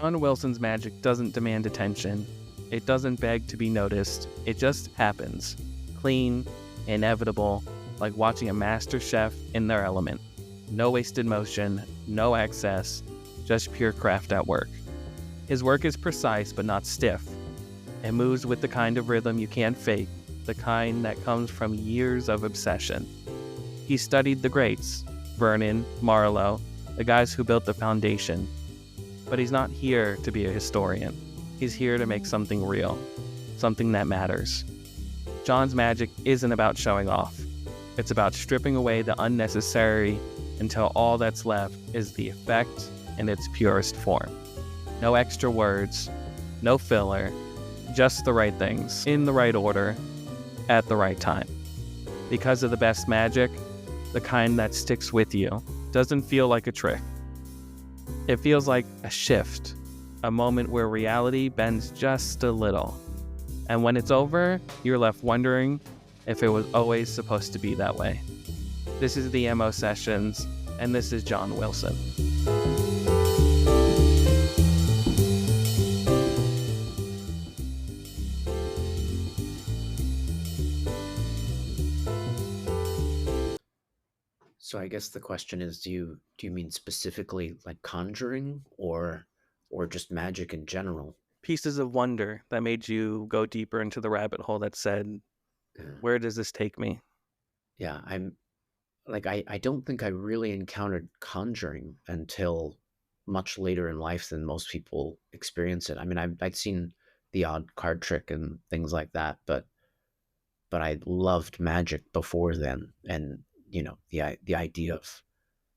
John Wilson's magic doesn't demand attention. It doesn't beg to be noticed. It just happens. Clean, inevitable, like watching a master chef in their element. No wasted motion, no excess, just pure craft at work. His work is precise but not stiff. It moves with the kind of rhythm you can't fake, the kind that comes from years of obsession. He studied the greats, Vernon, Marlowe, the guys who built the foundation. But he's not here to be a historian. He's here to make something real, something that matters. John's magic isn't about showing off. It's about stripping away the unnecessary until all that's left is the effect in its purest form. No extra words, no filler, just the right things, in the right order, at the right time. Because of the best magic, the kind that sticks with you, doesn't feel like a trick. It feels like a shift, a moment where reality bends just a little. And when it's over, you're left wondering if it was always supposed to be that way. This is the MO Sessions, and this is John Wilson. So I guess the question is, do you mean specifically like conjuring or just magic in general? Pieces of wonder that made you go deeper into the rabbit hole that said, where does this take me? Yeah, I don't think I really encountered conjuring until much later in life than most people experience it. I mean, I'd seen the odd card trick and things like that, but I loved magic before then, and the idea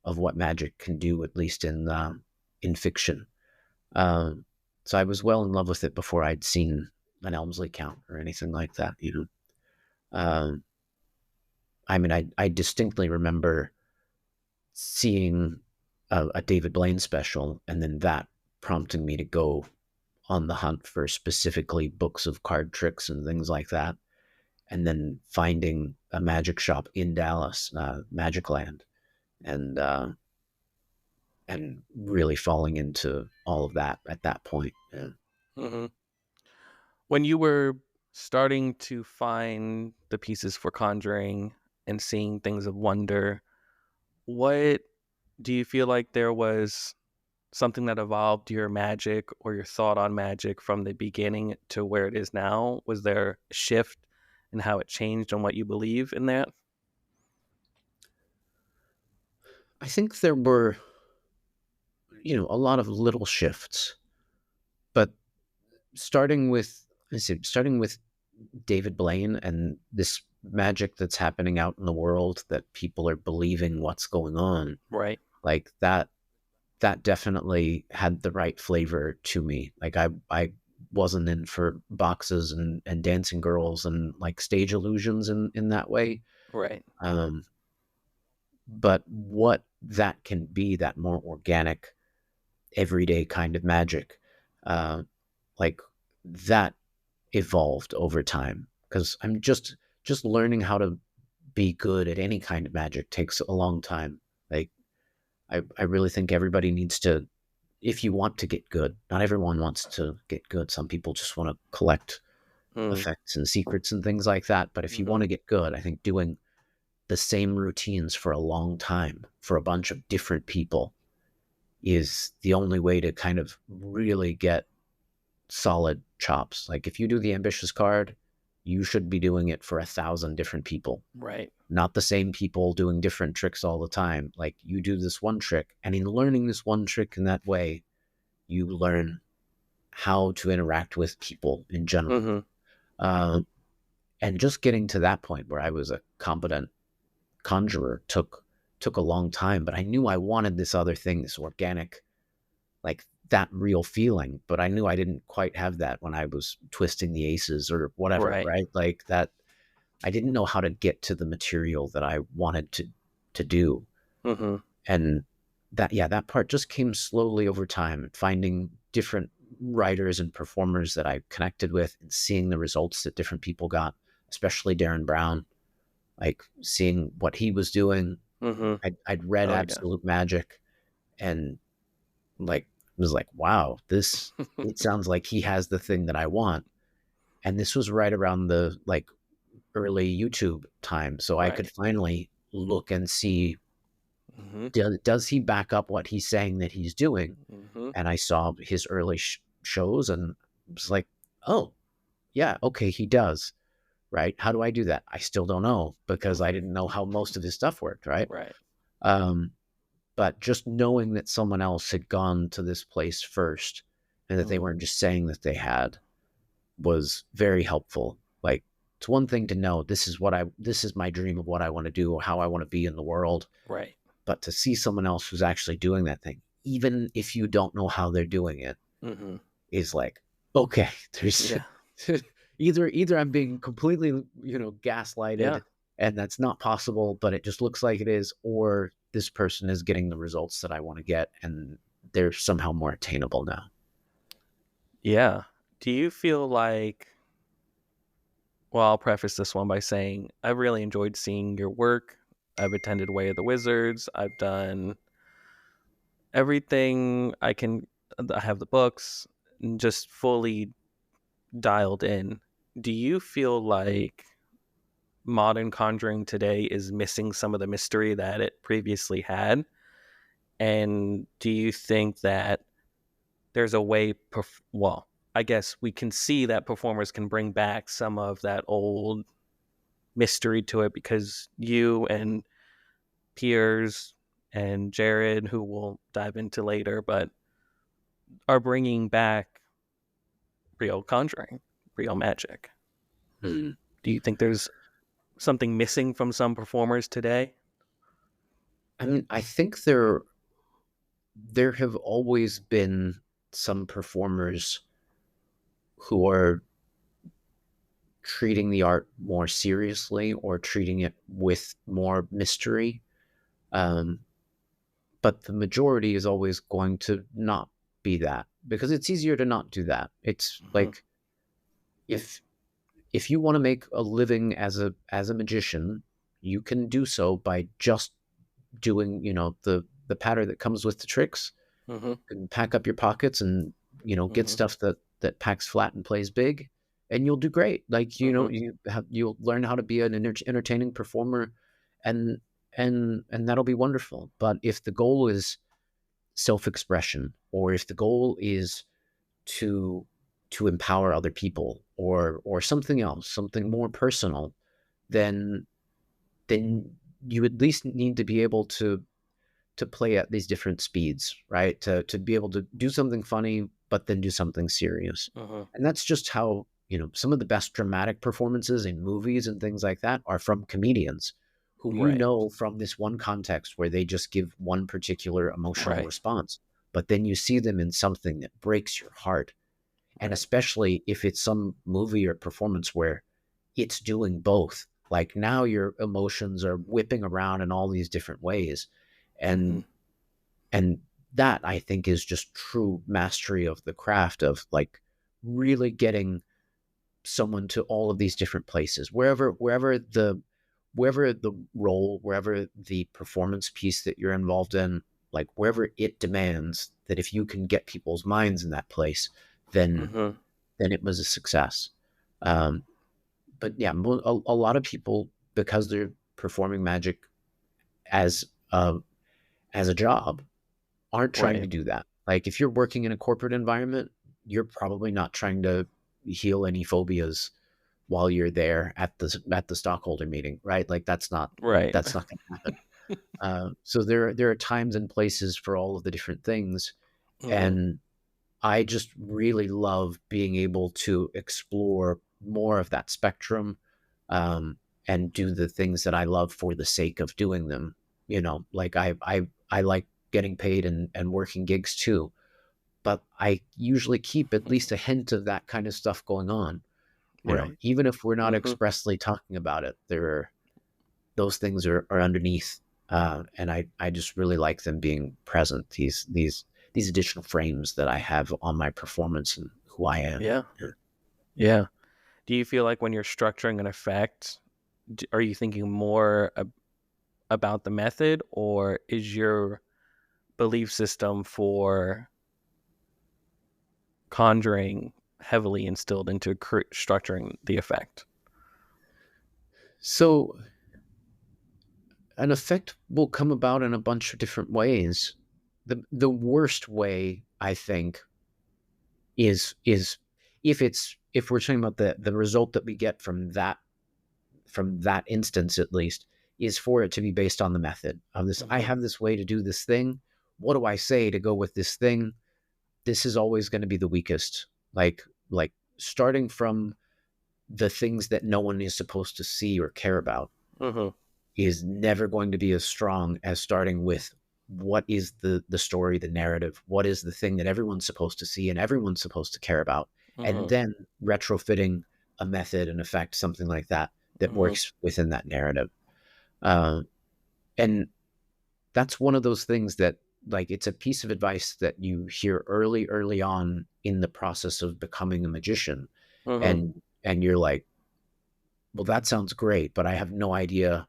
of what magic can do, at least in fiction. So I was well in love with it before I'd seen an Elmsley count or anything like that. I mean, I distinctly remember seeing a David Blaine special, and then that prompting me to go on the hunt for specifically books of card tricks and things like that, and then finding a magic shop in Dallas, Magic Land, and really falling into all of that at that point. Yeah. Mm-hmm. When you were starting to find the pieces for conjuring and seeing things of wonder, what do you feel like there was something that evolved your magic or your thought on magic from the beginning to where it is now? Was there a shift in how it changed on what you believe in that? I think there were, a lot of little shifts, but starting with David Blaine and this magic that's happening out in the world, that people are believing what's going on, Right. like that definitely had the right flavor to me. Like I wasn't in for boxes and dancing girls and like stage illusions in that way. Right. But what that can be, that more organic, everyday kind of magic, like that evolved over time, because I'm just learning how to be good at any kind of magic takes a long time. Like I really think everybody needs to, if you want to get good, not everyone wants to get good. Some people just want to collect effects and secrets and things like that. But if you want to get good, I think doing the same routines for a long time for a bunch of different people is the only way to kind of really get solid chops. Like if you do the ambitious card, you should be doing it for 1,000 different people. Right. Not the same people doing different tricks all the time. Like you do this one trick, and in learning this one trick in that way, you learn how to interact with people in general. And just getting to that point where I was a competent conjurer took a long time, but I knew I wanted this other thing, this organic, like that real feeling. But I knew I didn't quite have that when I was twisting the aces or whatever, right? Like that, I didn't know how to get to the material that I wanted to do. And that part just came slowly over time, finding different writers and performers that I connected with and seeing the results that different people got, especially Darren Brown, like seeing what he was doing. I'd read Absolute Magic, and like was like, wow, this, it sounds like he has the thing that I want. And this was right around the like early YouTube time. So I could Right. finally look and see, Mm-hmm. does he back up what he's saying that he's doing? Mm-hmm. And I saw his early shows and was like, oh, yeah, okay, he does. Right. How do I do that? I still don't know because I didn't know how most of his stuff worked. Right. Right. Um, but just knowing that someone else had gone to this place first and that they Mm-hmm. weren't just saying that they had was very helpful. Like, it's one thing to know this is my dream of what I want to do or how I want to be in the world, Right. but to see someone else who's actually doing that thing, even if you don't know how they're doing it, Mm-hmm. is like, okay, there's Yeah. either I'm being completely, Yeah. gaslighted and that's not possible, but it just looks like it is, or this person is getting the results that I want to get and they're somehow more attainable now. Yeah. Do you feel like, well, I'll preface this one by saying I really enjoyed seeing your work. I've attended Way of the Wizards. I've done everything I can. I have the books, and just fully dialed in. Do you feel like modern conjuring today is missing some of the mystery that it previously had? And do you think that there's a way, well, I guess we can see that performers can bring back some of that old mystery to it because you and Piers and Jared, who we'll dive into later, but are bringing back real conjuring, real magic. Hmm. Do you think there's something missing from some performers today? I mean, I think there have always been some performers who are treating the art more seriously or treating it with more mystery. Um, but the majority is always going to not be that because it's easier to not do that. It's Mm-hmm. like if if you want to make a living as a magician, you can do so by just doing, the patter that comes with the tricks. Mm-hmm. You can pack up your pockets and, get Mm-hmm. stuff that packs flat and plays big, and you'll do great. Like, Mm-hmm. you'll learn how to be an entertaining performer, and and that'll be wonderful. But if the goal is self-expression, or if the goal is to empower other people, or something else, something more personal, then you at least need to be able to play at these different speeds, right? To be able to do something funny, but then do something serious. Mm-hmm. And that's just how, some of the best dramatic performances in movies and things like that are from comedians who, Right. from this one context where they just give one particular emotional Right. response, but then you see them in something that breaks your heart. And Right. especially if it's some movie or performance where it's doing both. Like, now your emotions are whipping around in all these different ways. Mm-hmm. And and that, I think, is just true mastery of the craft of, like, really getting someone to all of these different places, wherever the role, wherever the performance piece that you're involved in, like, wherever it demands that if you can get people's minds in that place, then Mm-hmm. it was a success. Um, but yeah, a lot of people, because they're performing magic as a job, aren't trying to Right. do that. Like, if you're working in a corporate environment, you're probably not trying to heal any phobias while you're there at the stockholder meeting, right? Like, Right. that's not going to happen. So there are times and places for all of the different things, Mm-hmm. and I just really love being able to explore more of that spectrum, and do the things that I love for the sake of doing them. Like, I like getting paid and working gigs too, but I usually keep at least a hint of that kind of stuff going on. Right. Even if we're not Mm-hmm. expressly talking about it, those things are underneath, and I just really like them being present. These additional frames that I have on my performance and who I am. Yeah. Yeah. Yeah. Do you feel like when you're structuring an effect, are you thinking more about the method, or is your belief system for conjuring heavily instilled into structuring the effect? So an effect will come about in a bunch of different ways. The worst way, I think, is if we're talking about the result that we get from that instance at least, is for it to be based on the method of this. I have this way to do this thing. What do I say to go with this thing? This is always going to be the weakest. Like starting from the things that no one is supposed to see or care about Mm-hmm. is never going to be as strong as starting with what is the story, the narrative, what is the thing that everyone's supposed to see and everyone's supposed to care about, and Mm-hmm. then retrofitting a method, an effect, something like that that Mm-hmm. works within that narrative. Uh, and that's one of those things that, like, it's a piece of advice that you hear early on in the process of becoming a magician, Mm-hmm. and you're like, well, that sounds great, but I have no idea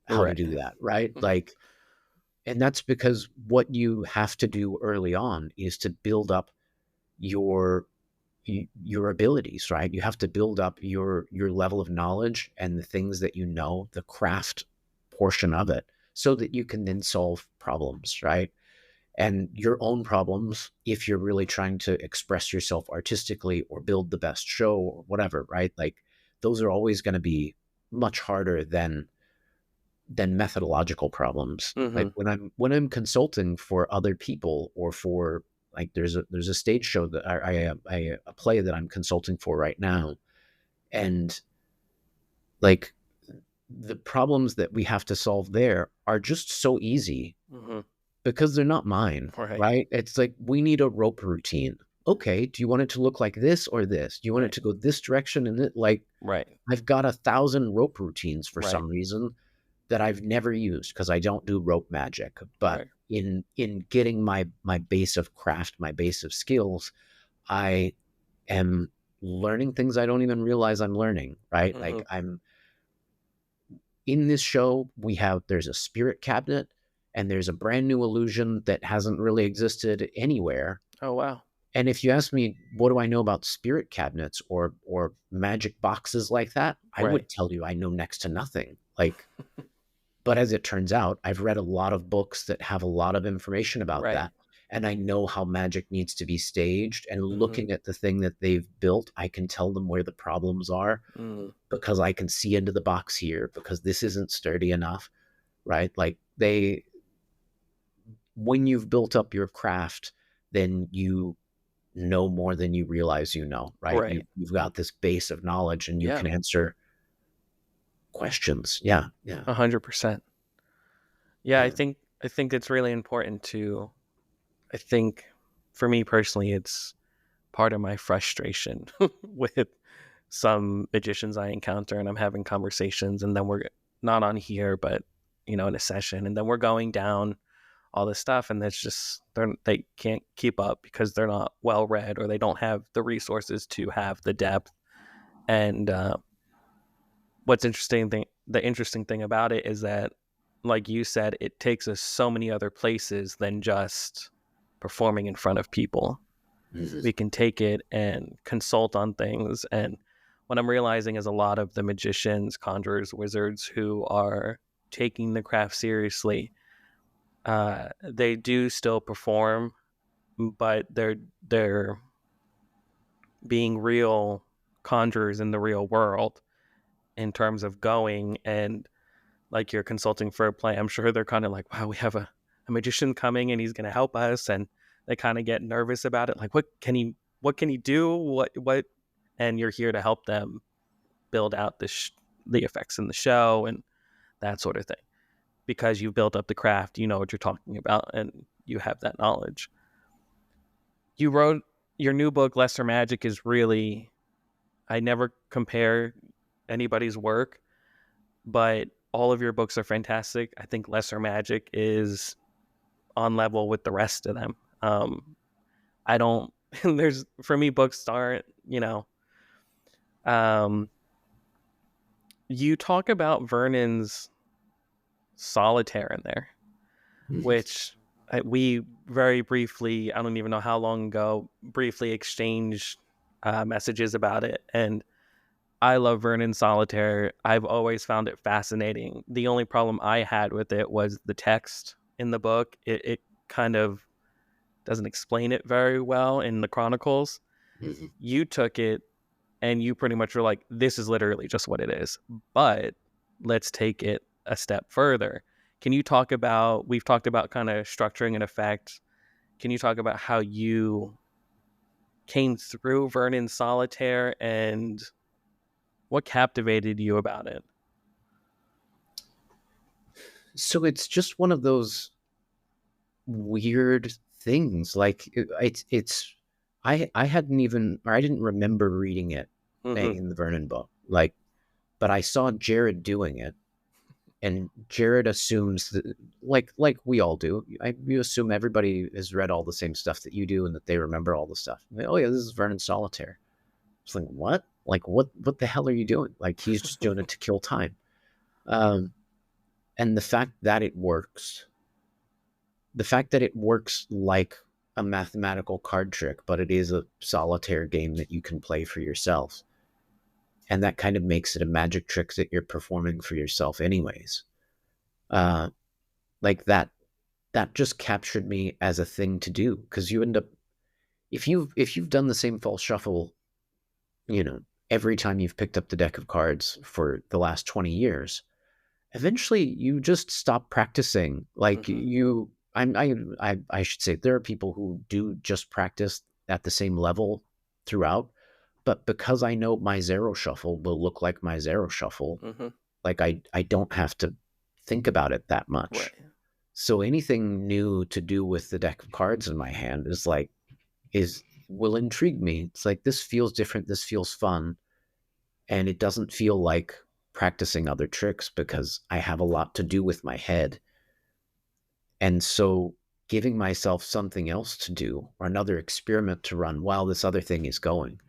how to Right. do that, right? Like, and that's because what you have to do early on is to build up your your abilities, right? You have to build up your level of knowledge and the things that you know, the craft portion of it, so that you can then solve problems, right? And your own problems, if you're really trying to express yourself artistically or build the best show or whatever, right? Like, those are always going to be much harder than methodological problems. Mm-hmm. Like when I'm consulting for other people, or for, like, there's a stage show that I a play that I'm consulting for right now, and, like, the problems that we have to solve there are just so easy Mm-hmm. because they're not mine, Right. right? It's like, we need a rope routine. Okay, do you want it to look like this or this? Do you want it Right. to go this direction? And it, like, Right. I've got 1,000 rope routines for Right. some reason that I've never used because I don't do rope magic. But Right. in getting my base of craft, my base of skills, I am learning things I don't even realize I'm learning, right? Mm-hmm. Like, I'm in this show, there's a spirit cabinet, and there's a brand new illusion that hasn't really existed anywhere. Oh wow. And if you ask me, what do I know about spirit cabinets or magic boxes like that, I Right. would tell you I know next to nothing. Like, but as it turns out, I've read a lot of books that have a lot of information about Right. that. And I know how magic needs to be staged. And Mm-hmm. looking at the thing that they've built, I can tell them where the problems are Mm-hmm. because I can see into the box here, because this isn't sturdy enough, right? Like, they, when you've built up your craft, then you know more than you realize you know, right? Right. You've got this base of knowledge and you Yeah. can answer questions. Yeah. Yeah. 100%. Yeah, I Yeah. think I think it's really important to. I think for me personally, it's part of my frustration with some magicians I encounter, and I'm having conversations, and then we're not on here, but in a session, and then we're going down all this stuff, and that's just they can't keep up because they're not well read, or they don't have the resources to have the depth. And the interesting thing about it is that, like you said, it takes us so many other places than just performing in front of people. Mhm. We can take it and consult on things. And what I'm realizing is a lot of the magicians, conjurers, wizards who are taking the craft seriously, they do still perform, but they're being real conjurers in the real world in terms of going and, like, you're consulting for a play. I'm sure they're kind of like, wow, we have a magician coming and he's going to help us, and they kind of get nervous about it, like, what can he do, what, and you're here to help them build out the effects in the show and that sort of thing, because you've built up the craft, you know what you're talking about, and you have that knowledge. You wrote your new book, Lesser Magic, is really, I never compare anybody's work, but all of your books are fantastic. I think Lesser Magic is on level with the rest of them. I don't. There's, for me, books aren't. Um, you talk about Vernon's solitaire in there, Mhm. which We very briefly, I don't even know how long ago, briefly exchanged messages about it. And I love Vernon Solitaire. I've always found it fascinating. The only problem I had with it was the text in the book. It kind of doesn't explain it very well in the chronicles. Mhm. You took it and you pretty much were like, this is literally just what it is. But let's take it a step further. Can you talk about, we've talked about kind of structuring and effect. Can you talk about how you came through Vernon Solitaire and what captivated you about it? So it's just one of those weird things. Like it's I hadn't even, or I didn't remember reading it Mm-hmm. in the Vernon book. Like, but I saw Jared doing it, and Jared assumes that, like we all do. You assume everybody has read all the same stuff that you do, and that they remember all the stuff. Like, oh yeah, this is Vernon Solitaire. It's like, what? Like, what the hell are you doing? Like, he's just doing it to kill time. Um, and the fact that it works like a mathematical card trick, but it is a solitaire game that you can play for yourself. And that kind of makes it a magic trick that you're performing for yourself anyways. Uh, like that just captured me as a thing to do, because you end up, if you've done the same false shuffle, you know, every time you've picked up the deck of cards for the last 20 years, eventually you just stop practicing. Like Mm-hmm. you, I should say there are people who do just practice at the same level throughout, but because I know my zero shuffle will look like my zero shuffle, Mm-hmm. like I don't have to think about it that much. Right. So anything new to do with the deck of cards in my hand is like, is will intrigue me. It's like, this feels different, this feels fun, and it doesn't feel like practicing other tricks because I have a lot to do with my head. And so giving myself something else to do, or another experiment to run while this other thing is going,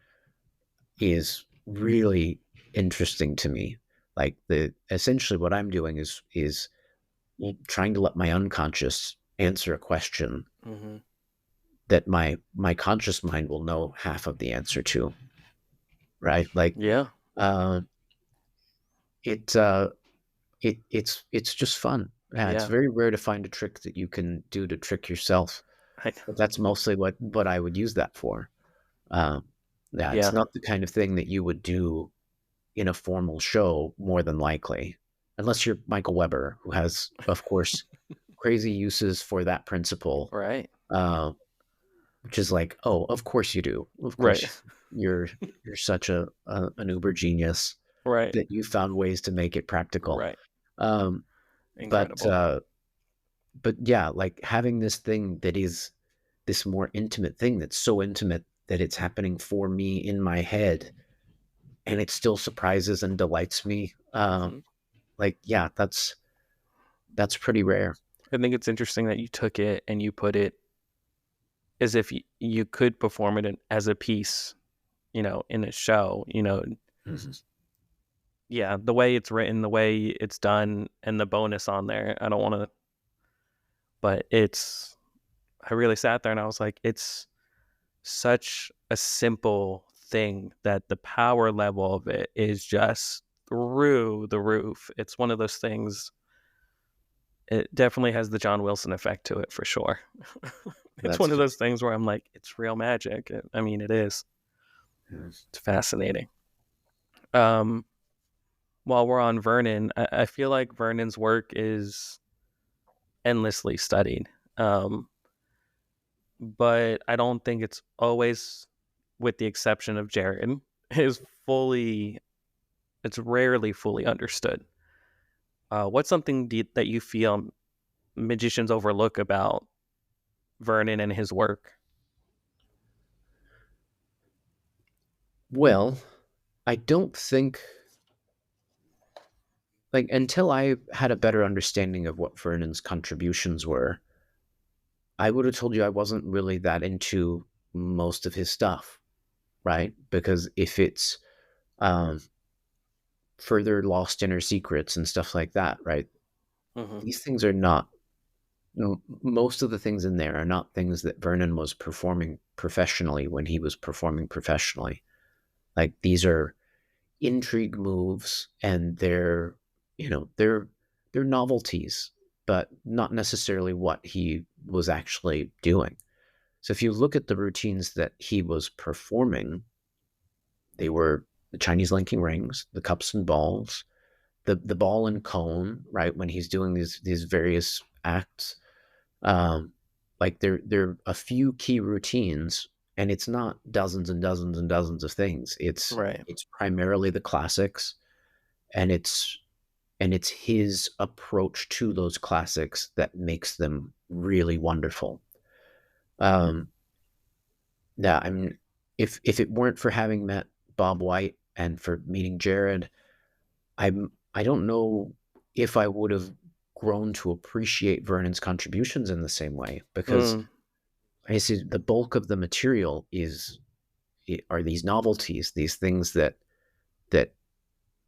is really interesting to me. Like, the essentially what I'm doing is trying to let my unconscious answer a question Mm-hmm. that my conscious mind will know half of the answer to, right? Like, Yeah. uh it's just fun. Yeah, it's Yeah. very rare to find a trick that you can do to trick yourself, I know. but that's mostly what I would use that for. um yeah, it's Yeah. not the kind of thing that you would do in a formal show, more than likely, unless you're Michael Weber, who has, of course, crazy uses for that principle. Right. uh which is like, oh, of course you do. Of Right. course you're such an uber genius Right. that you found ways to make it practical. Right. Um, but Incredible. but yeah, like having this thing that is this more intimate thing, that's so intimate that it's happening for me in my head, and it still surprises and delights me. Mm-hmm. Like, yeah, that's pretty rare. I think it's interesting that you took it and you put it as if you could perform it as a piece, in a show, Mhm. yeah, the way it's written, the way it's done, and the bonus on there. I don't want to, but I really sat there and I was like, it's such a simple thing that the power level of it is just through the roof. It's one of those things. It definitely has the John Wilson effect to it for sure. It's That's one of good. those things where I'm like, it's real magic. I mean, it is. Mhm. It's fascinating. Um, while we're on Vernon, I feel like Vernon's work is endlessly studied. Um, but I don't think it's always, with the exception of Jared, is fully, it's rarely fully understood. What's something that you feel magicians overlook about Vernon and his work? Well, I don't think, like, until I had a better understanding of what Vernon's contributions were, I would have told you I wasn't really that into most of his stuff, right? Because if it's um, further lost inner secrets and stuff like that, right? Mm-hmm. These things are not most of the things in there are not things that Vernon was performing professionally when he was performing professionally. Like these are intrigue moves, and they're novelties, but not necessarily what he was actually doing. So if you look at the routines that he was performing, they were the Chinese linking rings, the cups and balls, the ball and cone, right? When he's doing these various acts, um, like there are a few key routines, and it's not dozens and dozens and dozens of things. It's Right. it's primarily the classics, and it's his approach to those classics that makes them really wonderful. Um, yeah, I mean, if it weren't for having met Bob White and for meeting Jared, I don't know if I would have grown to appreciate Vernon's contributions in the same way, because Mm. I see the bulk of the material are these novelties, these things that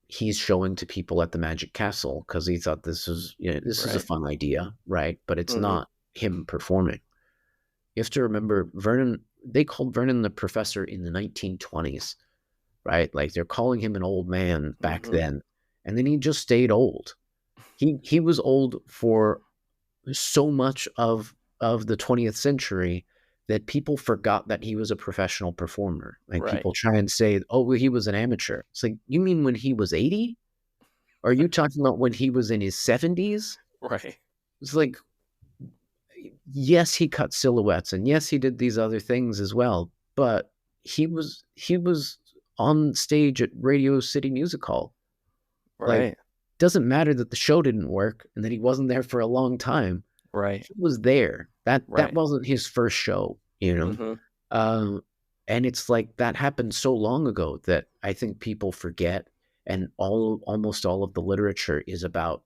he's showing to people at the Magic Castle because he thought this is a Right. fun idea, right? But it's Mm-hmm. not him performing. You have to remember Vernon. They called Vernon the professor in the 1920s, right? Like they're calling him an old man back Mm-hmm. then, and then he just stayed old. He was old for so much of the 20th century that people forgot that he was a professional performer. Like Right. people try and say, "Oh, well, he was an amateur." It's like, you mean when he was 80? Are you talking about when he was in his 70s? Right. It's like, yes, he cut silhouettes, and yes, he did these other things as well, but he was on stage at Radio City Music Hall. Like, Right. doesn't matter that the show didn't work and that he wasn't there for a long time. Right. He was there. That Right. wasn't his first show, you know? Mm-hmm. Um, and it's like that happened so long ago that I think people forget, and almost all of the literature is about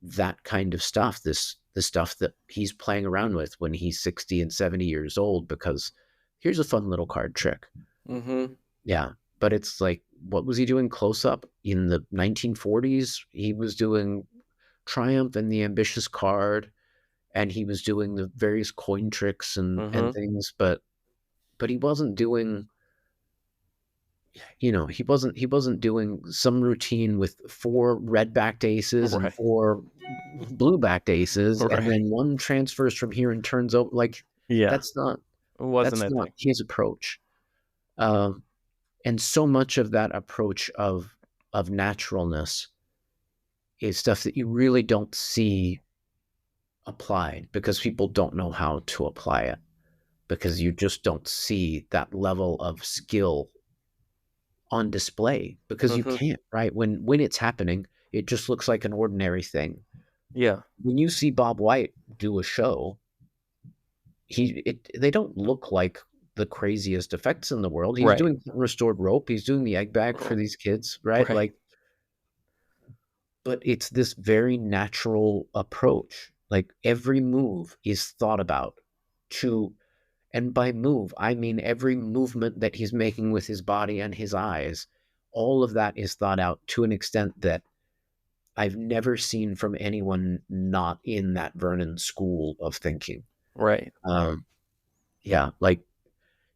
that kind of stuff, the stuff that he's playing around with when he's 60 and 70 years old, because here's a fun little card trick. Mm-hmm. Yeah. But it's like, what was he doing close up in the 1940s? He was doing Triumph and the Ambitious Card, and he was doing the various coin tricks and Mm-hmm. things, but he wasn't doing, he wasn't doing some routine with four red backed aces and Right. four blue backed aces, and Right. then one transfers from here and turns over. Like Yeah. that's not It wasn't that's a not thing. his approach. Um, and so much of that approach of naturalness is stuff that you really don't see applied because people don't know how to apply it, because you just don't see that level of skill on display, because you Mm-hmm. can't, right? When it's happening, it just looks like an ordinary thing. Yeah. When you see Bob White do a show, they don't look like the craziest effects in the world. He's Right. doing restored rope, he's doing the egg bag for Oh, these kids, right? right. Like, but it's this very natural approach. Like every move is thought about to, and by move, I mean every movement that he's making with his body and his eyes. All of that is thought out to an extent that I've never seen from anyone not in that Vernon school of thinking. Right. Um, yeah, like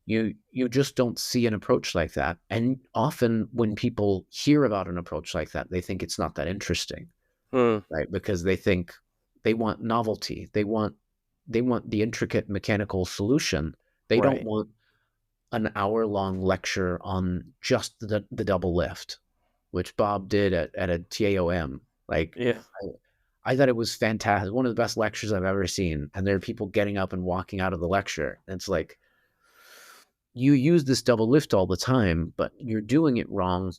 you just don't see an approach like that. And often when people hear about an approach like that, they think it's not that interesting, Mm. right? Because they think they want novelty. They want the intricate mechanical solution. They don't Right. want an hour-long lecture on just the double lift, which Bob did at a TAOM. Like Yeah. I thought it was fantastic. One of the best lectures I've ever seen. And there are people getting up and walking out of the lecture. And it's like, you use this double lift all the time, but you're doing it wrong,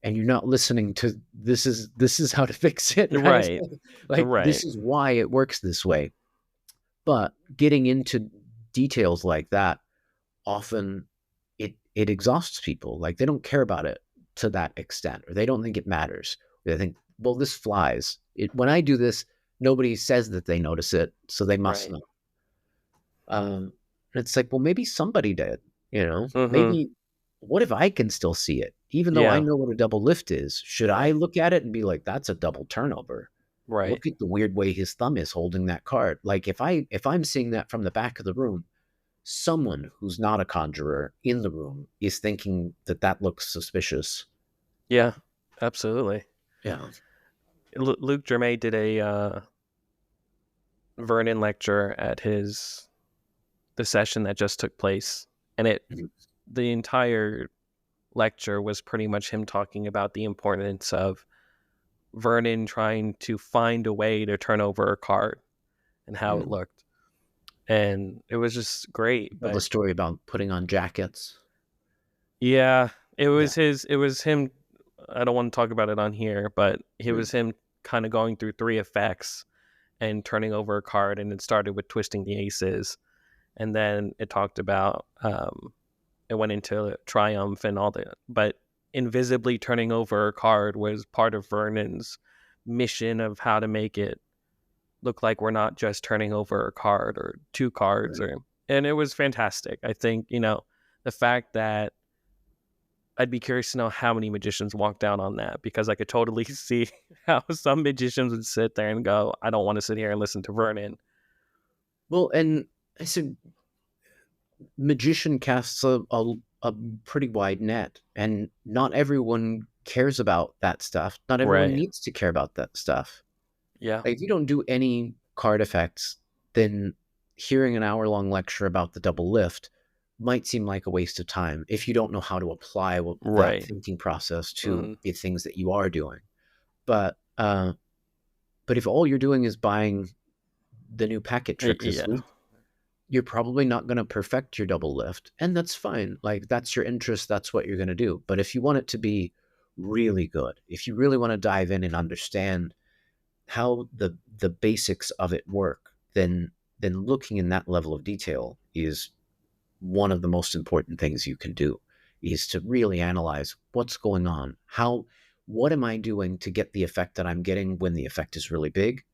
and you're not listening to this is how to fix it, right? Right. Like this Right. is why it works this way. But getting into details like that, often it exhausts people. Like they don't care about it to that extent, or they don't think it matters. They think, well, this flies. When I do this, nobody says that they notice it, so they must Right. know. And it's like, well, maybe somebody did, Mm-hmm. maybe, what if I can still see it? Even though I Yeah. know what a double lift is, should I Right. look at it and be like, that's a double turnover? Right. Look at the weird way his thumb is holding that card. Like if I'm seeing that from the back of the room, someone who's not a conjurer in the room is thinking that that looks suspicious. Yeah, absolutely. Yeah. Luke Germain did a Vernon lecture at the session that just took place, and Mhm. the entire lecture was pretty much him talking about the importance of Vernon trying to find a way to turn over a card and how it Mhm. looked. And it was just great. Tell the But story about putting on jackets. yeah, Yeah. it was him. I don't want to talk about it on here, but it Mm. was him kind of going through three effects and turning over a card. And it started with twisting the aces. And then it talked about, it went into triumph and all that. But invisibly turning over a card was part of Vernon's mission of how to make it look like we're not just turning over a card or two cards. Right. Or And it was fantastic. I think, the fact that I'd be curious to know how many magicians walked down on that, because I could totally see how some magicians would sit there and go, I don't want to sit here and listen to Vernon. Well, and I said magician casts a pretty wide net, and not everyone cares about that stuff. Not everyone Right. needs to care about that stuff. Yeah. Like, if you don't do any card effects, then hearing an hour-long lecture about the double lift might seem like a waste of time if you don't know how to apply that Right. thinking process to Mm-hmm. the things that you are doing. But but if all you're doing is buying the new packet tricks this Yeah. week, you're probably not going to perfect your double lift, and that's fine. Like, that's your interest, that's what you're going to do. But if you want it to be really good, if you really want to dive in and understand how the basics of it work, then looking in that level of detail is one of the most important things you can do, is to really analyze what's going on. What am I doing to get the effect that I'm getting when the effect is really big?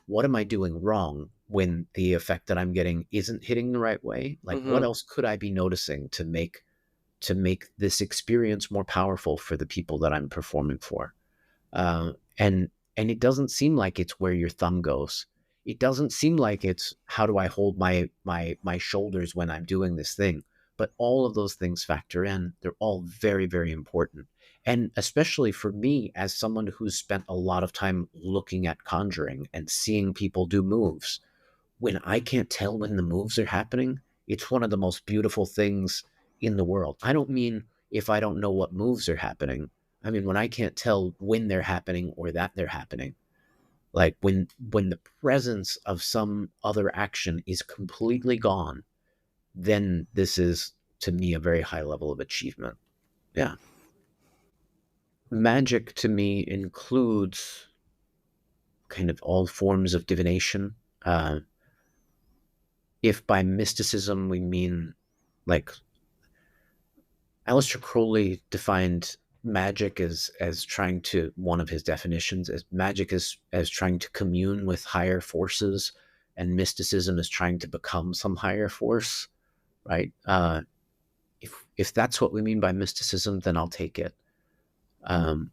What am I doing wrong when the effect that I'm getting isn't hitting the right way? Like, what Mm-hmm. else could I be noticing to make this experience more powerful for the people that I'm performing for? Uh, and and it doesn't seem like it's where your thumb goes. It doesn't seem like it's how do I hold my shoulders when I'm doing this thing. But all of those things factor in. They're all very, very important. And especially for me, as someone who's spent a lot of time looking at conjuring and seeing people do moves, when I can't tell when the moves are happening, it's one of the most beautiful things in the world. I don't mean if I don't know what moves are happening. I mean when I can't tell when they're happening or that they're happening. Like when the presence of some other action is completely gone, then this is to me a very high level of achievement. Yeah. Magic to me includes kind of all forms of divination. Uh, if by mysticism we mean, like, Aleister Crowley defined magic as trying to, one of his definitions as magic as trying to commune with higher forces, and mysticism is trying to become some higher force, right? If that's what we mean by mysticism, then I'll take it. Um,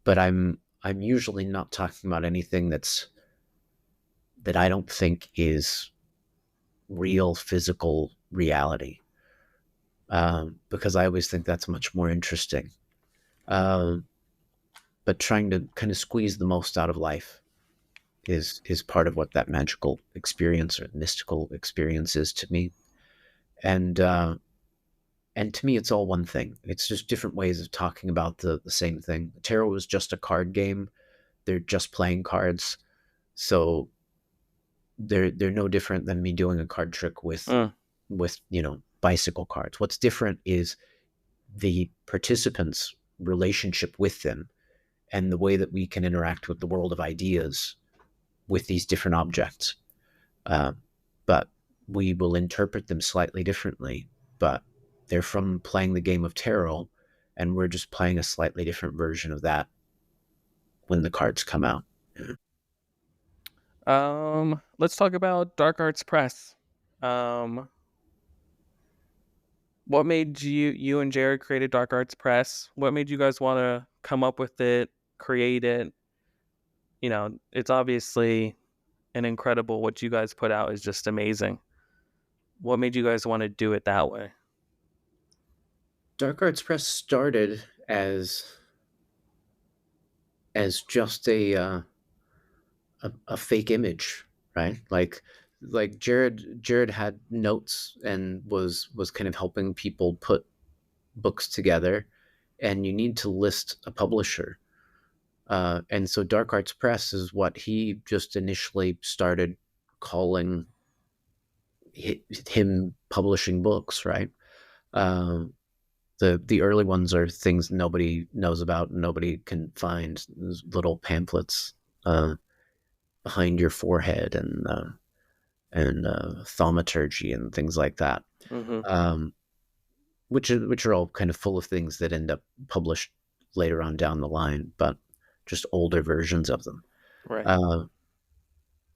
but I'm usually not talking about anything that I don't think is real physical reality, because I always think that's much more interesting. Um, but trying to kind of squeeze the most out of life is part of what that magical experience or mystical experience is to me. And to me, it's all one thing. It's just different ways of talking about the same thing. Tarot is just a card game. They're just playing cards, so they're no different than me doing a card trick Mm. with bicycle cards. What's different is the participants' relationship with them and the way that we can interact with the world of ideas with these different objects. Uh, but we will interpret them slightly differently. But they're from playing the game of tarot, and we're just playing a slightly different version of that when the cards come out. Let's talk about Dark Arts Press. Um, what made you and Jared created Dark Arts Press? What made you guys want to come up with it, create it? it's obviously an incredible, what you guys put out is just amazing. What made you guys want to do it that way? Dark Arts Press started as just a fake image, right? Like Jared had notes and was kind of helping people put books together, and you need to list a publisher. And so Dark Arts Press is what he just initially started calling him publishing books, right? Uh, the early ones are things nobody knows about, nobody can find. Those little pamphlets behind your forehead and thaumaturgy and things like that, Mm-hmm. um, which are all kind of full of things that end up published later on down the line, but just older versions of them. Right. Uh,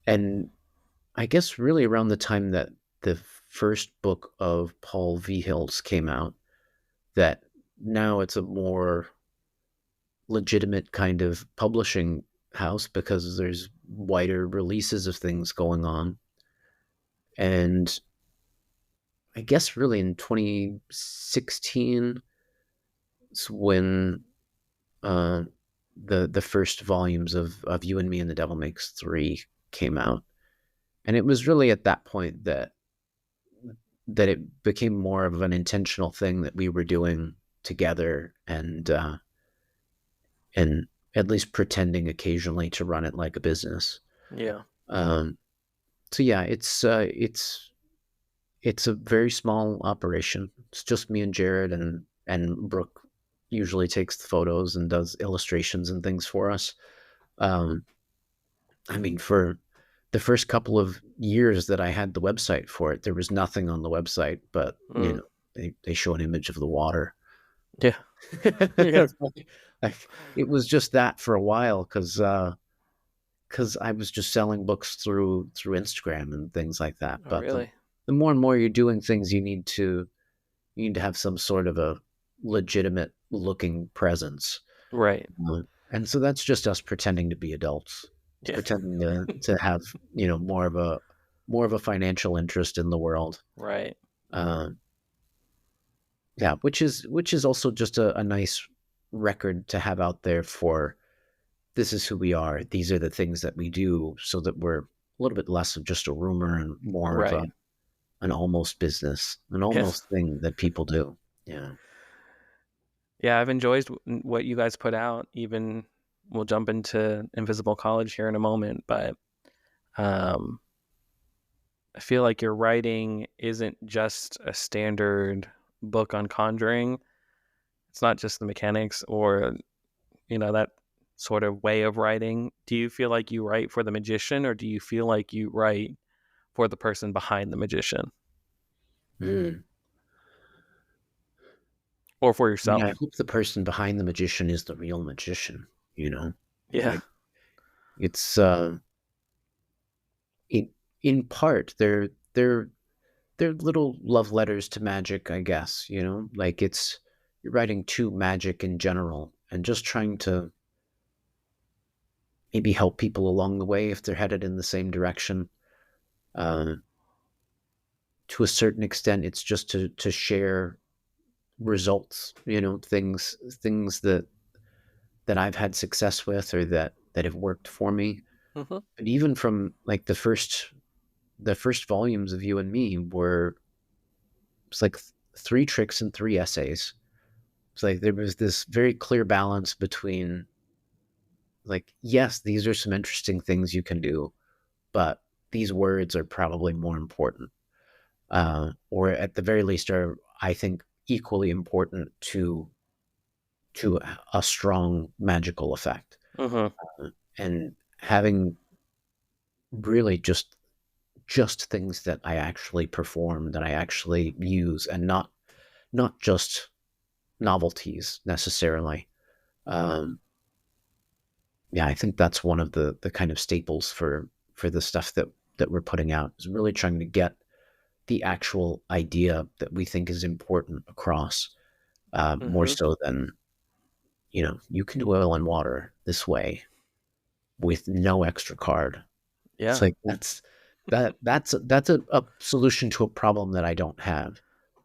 and I guess really around the time that the first book of Paul Vigil's came out, that now it's a more legitimate kind of publishing house because there's wider releases of things going on. And I guess really in 2016 is when uh, the first volumes of You and Me and the Devil Makes Three came out, and it was really at that point that it became more of an intentional thing that we were doing together, and at least pretending occasionally to run it like a business. Yeah. Um, so yeah, it's a very small operation. It's just me and Jared, and Brooke usually takes the photos and does illustrations and things for us. Um, I mean, for the first couple of years that I had the website for it, there was nothing on the website, but Mm. they show an image of the water. Yeah. Yeah. Like, it was just that for a while because I was just selling books through Instagram and things like that. Oh, But really? the more and more you're doing things, you need to have some sort of a legitimate looking presence. Right. And so that's just us pretending to be adults. It's Yeah. pretending to have, more of a financial interest in the world. Right. Uh, yeah, which is also just a nice record to have out there for this is who we are. These are the things that we do, so that we're a little bit less of just a rumor and more of Right. an almost business, an Yeah. almost thing that people do. Yeah. Yeah. I've enjoyed what you guys put out. Even we'll jump into Invisible College here in a moment, but um, I feel like your writing isn't just a standard book on conjuring. It's not just the mechanics or, that sort of way of writing. Do you feel like you write for the magician, or do you feel like you write for the person behind the magician, Mm. or for Yeah, I yourself? hope the person behind the magician is the real magician, you know? Yeah. Like it's in in part they're little love letters to magic, I guess, Like you're writing to magic in general and just trying to maybe help people along the way if they're headed in the same direction. Uh, to a certain extent, it's just to share results, things that I've had success with or that have worked for me. Hmm. But even from like the first volumes of You and Me were it's like three tricks and three essays. It's like there was this very clear balance between like, yes, these are some interesting things you can do, but these words are probably more important, or at the very least are, I think, equally important to a strong magical effect. Hmm. And having really just things that I actually perform, that I actually use, and not just novelties necessarily. Um, yeah, I think that's one of the kind of staples for the stuff that we're putting out is really trying to get the actual idea that we think is important across, more Hmm. so than you can do oil and water this way. with no extra card. It's Yeah. like that's a solution to a problem that I don't have.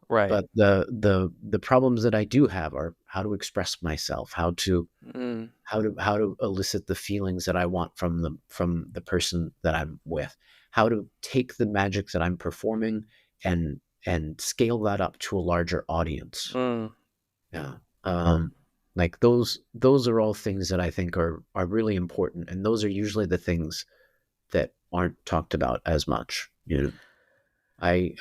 Right. But the problems that I do have are how to express myself, Mm, how to elicit the feelings that I want from the person that I'm with, how to take the magic that I'm performing and scale that up to a larger audience. mm. Yeah. Like those are all things that I think are really important, and those are usually the things that aren't talked about as much. You know, I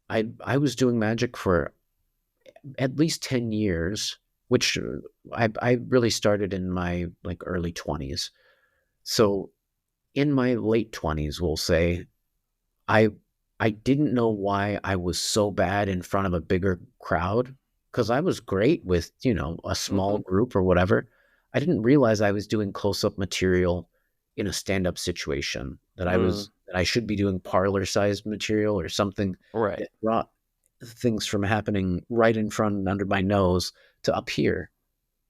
I was doing magic for at least 10 years, which I really started in my like early 20s. So in my late 20s, we'll say, I I didn't know why I was so bad in front of a bigger crowd because I was great with, you know, a small Mm-hmm. group or whatever. I didn't realize I was doing close-up material in a stand-up situation, Mm. that I should be doing parlor-sized material or something Right. that brought things from happening right in front and under my nose to up here.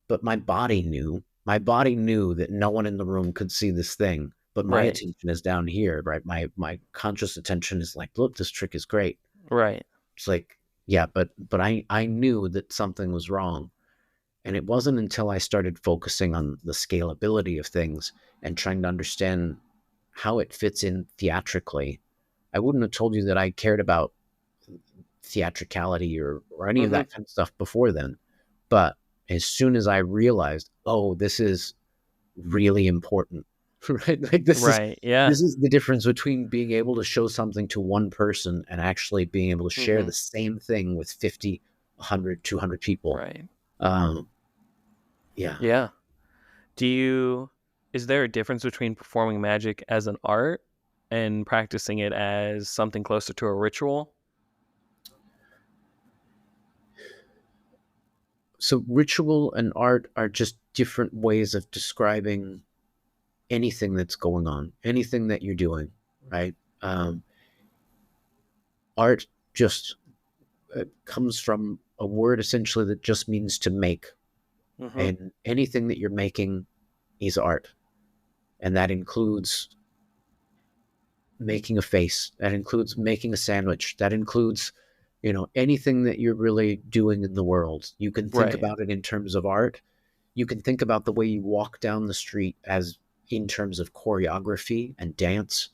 But my body knew. My body knew that no one in the room could see this thing. But my Right. attention is down here, right? My conscious attention is like, look, this trick is great. Right. It's like, yeah, but I knew that something was wrong. And it wasn't until I started focusing on the scalability of things and trying to understand how it fits in theatrically. I wouldn't have told you that I cared about theatricality or any of Mm-hmm. that kind of stuff before then. But as soon as I realized, oh, this is really important, right? Like Right. Yeah. this is the difference between being able to show something to one person and actually being able to share Mm-hmm. the same thing with 50, 100, 200 people. Right. Um, yeah. Yeah. Do you, is there a difference between performing magic as an art and practicing it as something closer to a ritual? So ritual and art are just different ways of describing anything that's going on, anything that you're doing, right? Um, art just comes from a word essentially that just means to make. Mm-hmm. And anything that you're making is art. And that includes making a face, that includes making a sandwich, that includes, you know, anything that you're really doing in the world. You can think Right. about it in terms of art. You can think about the way you walk down the street as in terms of choreography and dance.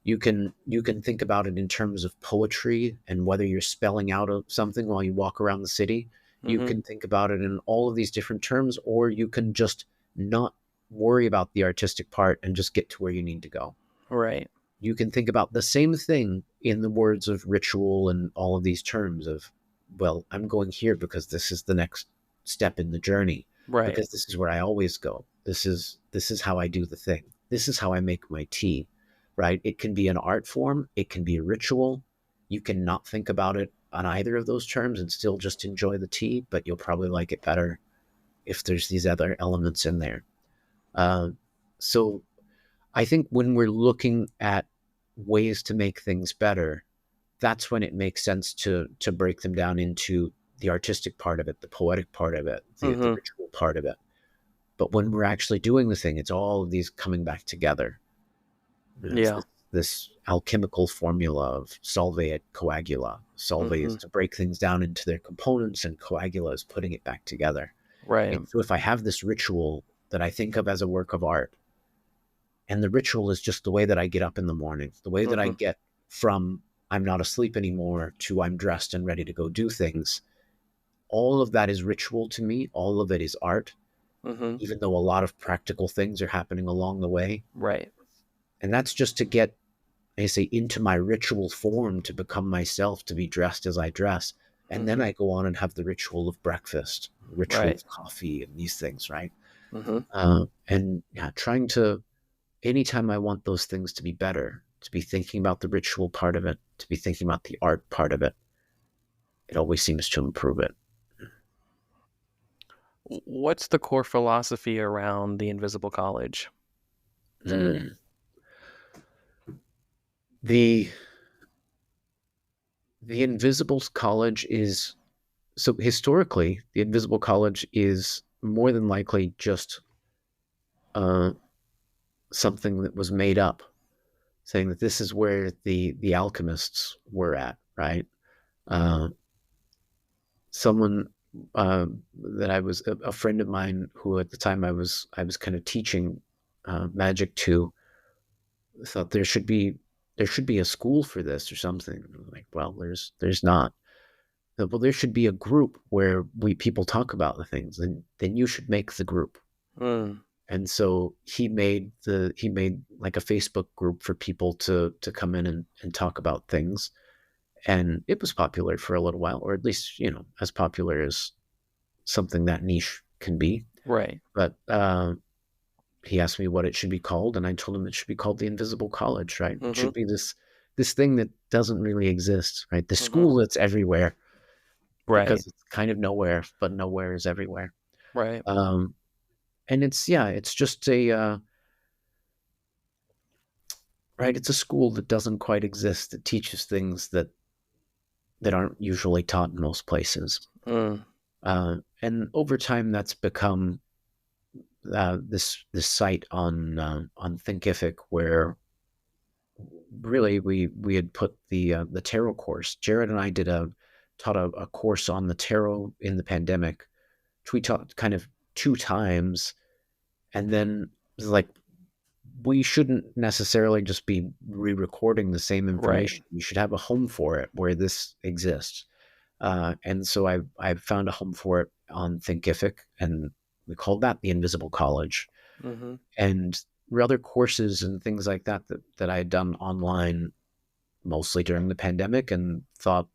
You can think about it in terms of poetry and whether you're spelling out something while you walk around the city. You Mm-hmm. can think about it in all of these different terms, or you can just not worry about the artistic part and just get to where you need to go. Right. You can think about the same thing in the words of ritual and all of these terms of, well, I'm going here because this is the next step in the journey, Right. because this is where I always go. This is how I do the thing. This is how I make my tea, right? It can be an art form, it can be a ritual. You can not think about it on either of those terms and still just enjoy the tea, but you'll probably like it better if there's these other elements in there. Uh, so I think when we're looking at ways to make things better, that's when it makes sense to break them down into the artistic part of it, the poetic part of it, the Mm-hmm. ritual part of it. But when we're actually doing the thing, it's all of these coming back together. It's Yeah. this alchemical formula of solve et coagula. Solve Mm-hmm. is to break things down into their components, and coagula is putting it back together. Right. And so if I have this ritual that I think of as a work of art, and the ritual is just the way that I get up in the morning, the way that I Mm-hmm. get from I'm not asleep anymore to I'm dressed and ready to go do things. All of that is ritual to me. All of it is art, Mm-hmm. even though a lot of practical things are happening along the way. Right. And that's just to get, I say, into my ritual form, to become myself, to be dressed as I dress. And then Mm-hmm. I go on and have the ritual of breakfast, ritual Right. of coffee, and these things, right? Mm-hmm. And yeah, trying to, anytime I want those things to be better, to be thinking about the ritual part of it, to be thinking about the art part of it, it always seems to improve it. What's the core philosophy around the Invisible College? Mm. The the Invisible College is, so historically, the Invisible College is more than likely just uh, something that was made up, saying that this is where the alchemists were at, right? Uh, someone that I was a friend of mine who at the time I was kind of teaching magic to thought there should be a school for this or something. Like, well, there's not. Well, there should be a group where we people talk about the things, and then you should make the group. Mm. And so he made like a Facebook group for people to come in and talk about things. And it was popular for a little while, or at least, as popular as something that niche can be. Right. But he asked me what it should be called, and I told him it should be called the Invisible College, right? It Mm-hmm. should be this thing that doesn't really exist, right? The Mm-hmm. school that's everywhere Right. because it's kind of nowhere, but nowhere is everywhere. Right. Um, and it's just a right. It's a school that doesn't quite exist that teaches things that aren't usually taught in most places. Mm. And over time, that's become this site on Thinkific where really we had put the tarot course. Jared and I taught a course on the tarot in the pandemic, which we taught kind of two times, and then it was like we shouldn't necessarily just be re-recording the same Right. information. We should have a home for it where this exists. And so I found a home for it on Thinkific, and we called that the Invisible College. Mm-hmm. And other courses and things like that I had done online mostly during the pandemic, and thought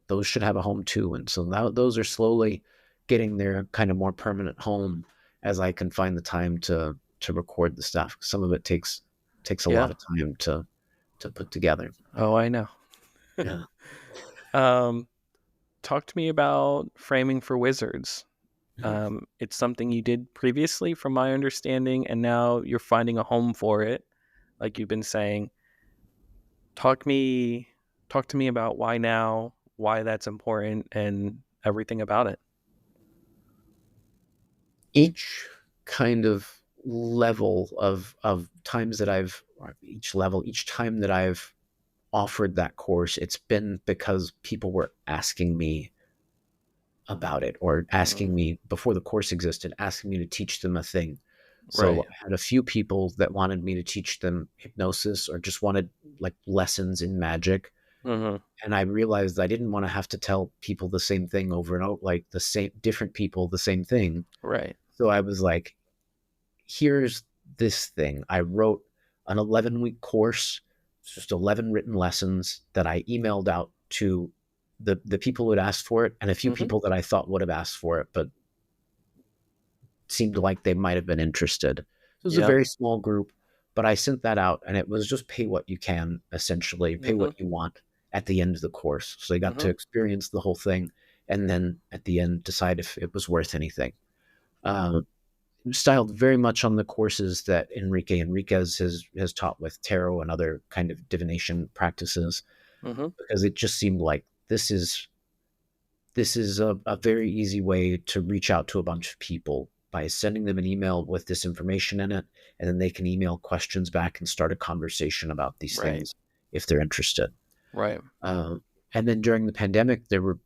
those should have a home too. And so now those are slowly getting their kind of more permanent home as I can find the time to record the stuff. Some of it takes a lot Yeah. of time to put together. Oh, I know. Yeah. Um, talk to me about framing for wizards. It's something you did previously, from my understanding, and now you're finding a home for it, like you've been saying. Talk me, talk to me about why now, why that's important, and everything about it. Each kind of level of times that each time that I've offered that course, it's been because people were asking me about it, or Mm. asking me before the course existed, asking me to teach them a thing. So Right. I had a few people that wanted me to teach them hypnosis or just wanted like lessons in magic. Mm-hmm. And I realized I didn't want to have to tell people the same thing over and over, like the same different people, the same thing. Right. So I was like, here's this thing. I wrote an 11-week course, just 11 written lessons that I emailed out to the people who had asked for it, and a few Mm-hmm. people that I thought would have asked for it, but seemed like they might have been interested. It was a Yep. very small group, but I sent that out, and it was just pay what you can, essentially, pay Mm-hmm. what you want at the end of the course. So they got to Mm-hmm. experience the whole thing, and then at the end decide if it was worth anything. Uh, Styled very much on the courses that Enrique Enriquez has taught with tarot and other kind of divination practices, Mm-hmm. because it just seemed like this is a very easy way to reach out to a bunch of people by sending them an email with this information in it, and then they can email questions back and start a conversation about these Right. things if they're interested. Right. Uh, and then during the pandemic, there were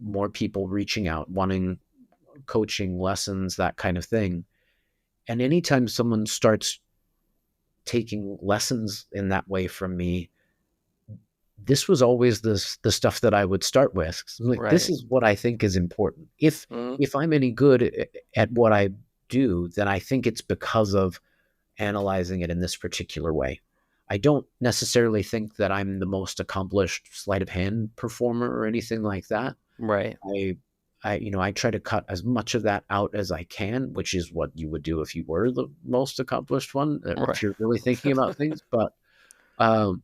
more people reaching out, wanting coaching lessons, that kind of thing. And anytime someone starts taking lessons in that way from me, this was always the stuff that I would start with. Like, this Right. is what I think is important. If Mm-hmm. if I'm any good at what I do, then I think it's because of analyzing it in this particular way. I don't necessarily think that I'm the most accomplished sleight of hand performer or anything like that. Right. I I try to cut as much of that out as I can, which is what you would do if you were the most accomplished one, Right. if you're really thinking about things. Um,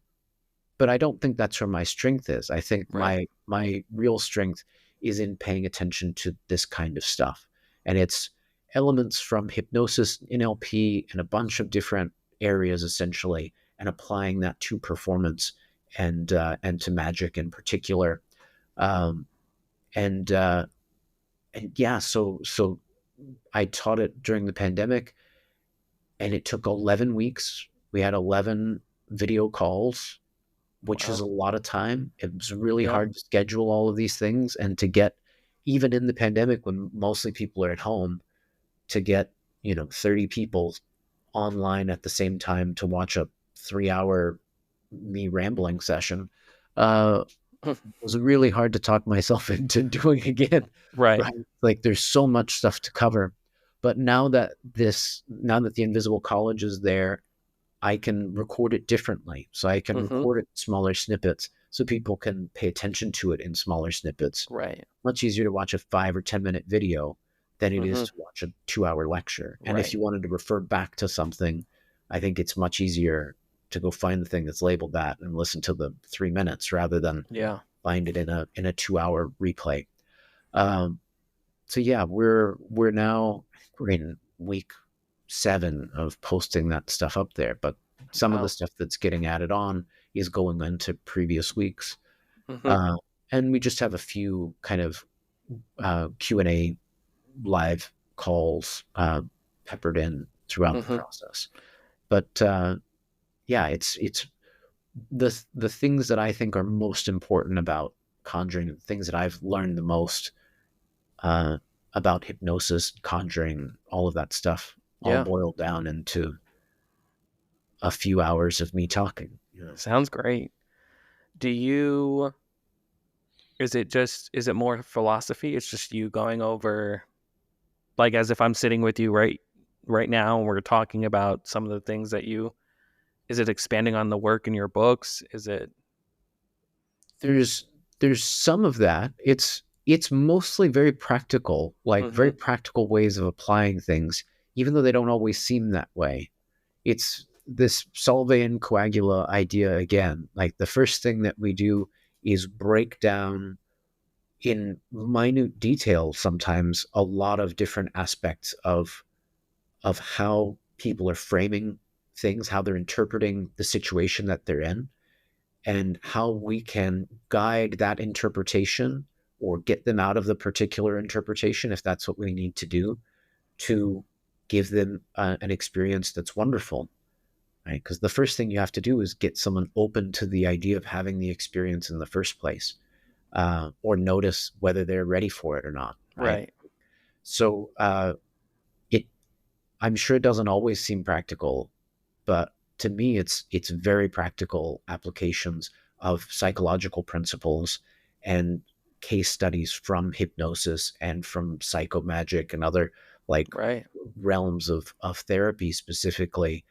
but I don't think that's where my strength is. I think Right. my real strength is in paying attention to this kind of stuff. And it's elements from hypnosis, NLP, and a bunch of different areas essentially, and applying that to performance and to magic in particular. Um, and and yeah, so I taught it during the pandemic. and it took 11 weeks. We had 11 video calls, which is Wow. a lot of time. It was really Yeah. hard to schedule all of these things and to get, even in the pandemic when mostly people are at home, to get, 30 people online at the same time to watch a 3 hour me rambling session. Was really hard to talk myself into doing again. Right. Right? Like there's so much stuff to cover. But now that the Invisible College is there, I can record it differently. So I can Mm-hmm. record it in smaller snippets so people can pay attention to it in smaller snippets. Right. Much easier to watch a 5 or 10 minute video than it is Mm-hmm. to watch a 2 hour lecture. And if Right. you wanted to refer back to something, I think it's much easier to go find the thing that's labeled that and listen to the 3 minutes rather than Yeah. find it in a 2 hour replay. Um, so yeah, we're now we're in week 7 of posting that stuff up there, but some of the Wow. stuff that's getting added on is going into previous weeks. Mm-hmm. Uh, and we just have a few kind of Q&A live calls peppered in throughout the Mm-hmm. process. But yeah, it's the things that I think are most important about conjuring, the things that I've learned the most uh, about hypnosis, conjuring, all of that stuff, all Yeah. boiled down into a few hours of me talking. Sounds great. Do you, is it more philosophy? It's just you going over, like, as if I'm sitting with you right now and we're talking about some of the things that you, is it expanding on the work in your books? Is it? There's some of that. It's mostly very practical, like Mm-hmm. very practical ways of applying things, even though they don't always seem that way. It's this solve and coagula idea again. Like the first thing that we do is break down in minute detail sometimes a lot of different aspects of how people are framing things, how they're interpreting the situation that they're in, and how we can guide that interpretation or get them out of the particular interpretation if that's what we need to do to give them an experience that's wonderful, right? Because the first thing you have to do is get someone open to the idea of having the experience in the first place, or notice whether they're ready for it or not, right? Right. So it, I'm sure it doesn't always seem practical, but to me, it's very practical applications of psychological principles and case studies from hypnosis and from psychomagic and other like Right. realms of therapy specifically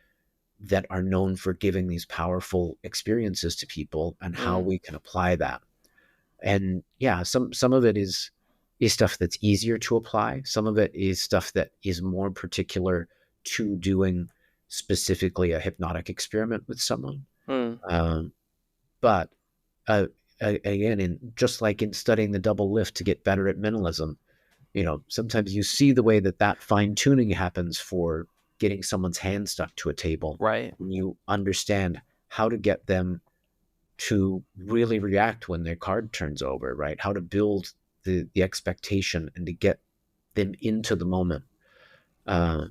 that are known for giving these powerful experiences to people and how Mm. we can apply that. And yeah, some of it is stuff that's easier to apply. Some of it is stuff that is more particular to doing specifically a hypnotic experiment with someone. Mm. Um, but uh, again, in just like in studying the double lift to get better at minimalism, sometimes you see the way that fine tuning happens for getting someone's hand stuck to a table, Right. and you understand how to get them to really react when their card turns over, right? How to build the expectation and to get them into the moment. Uh,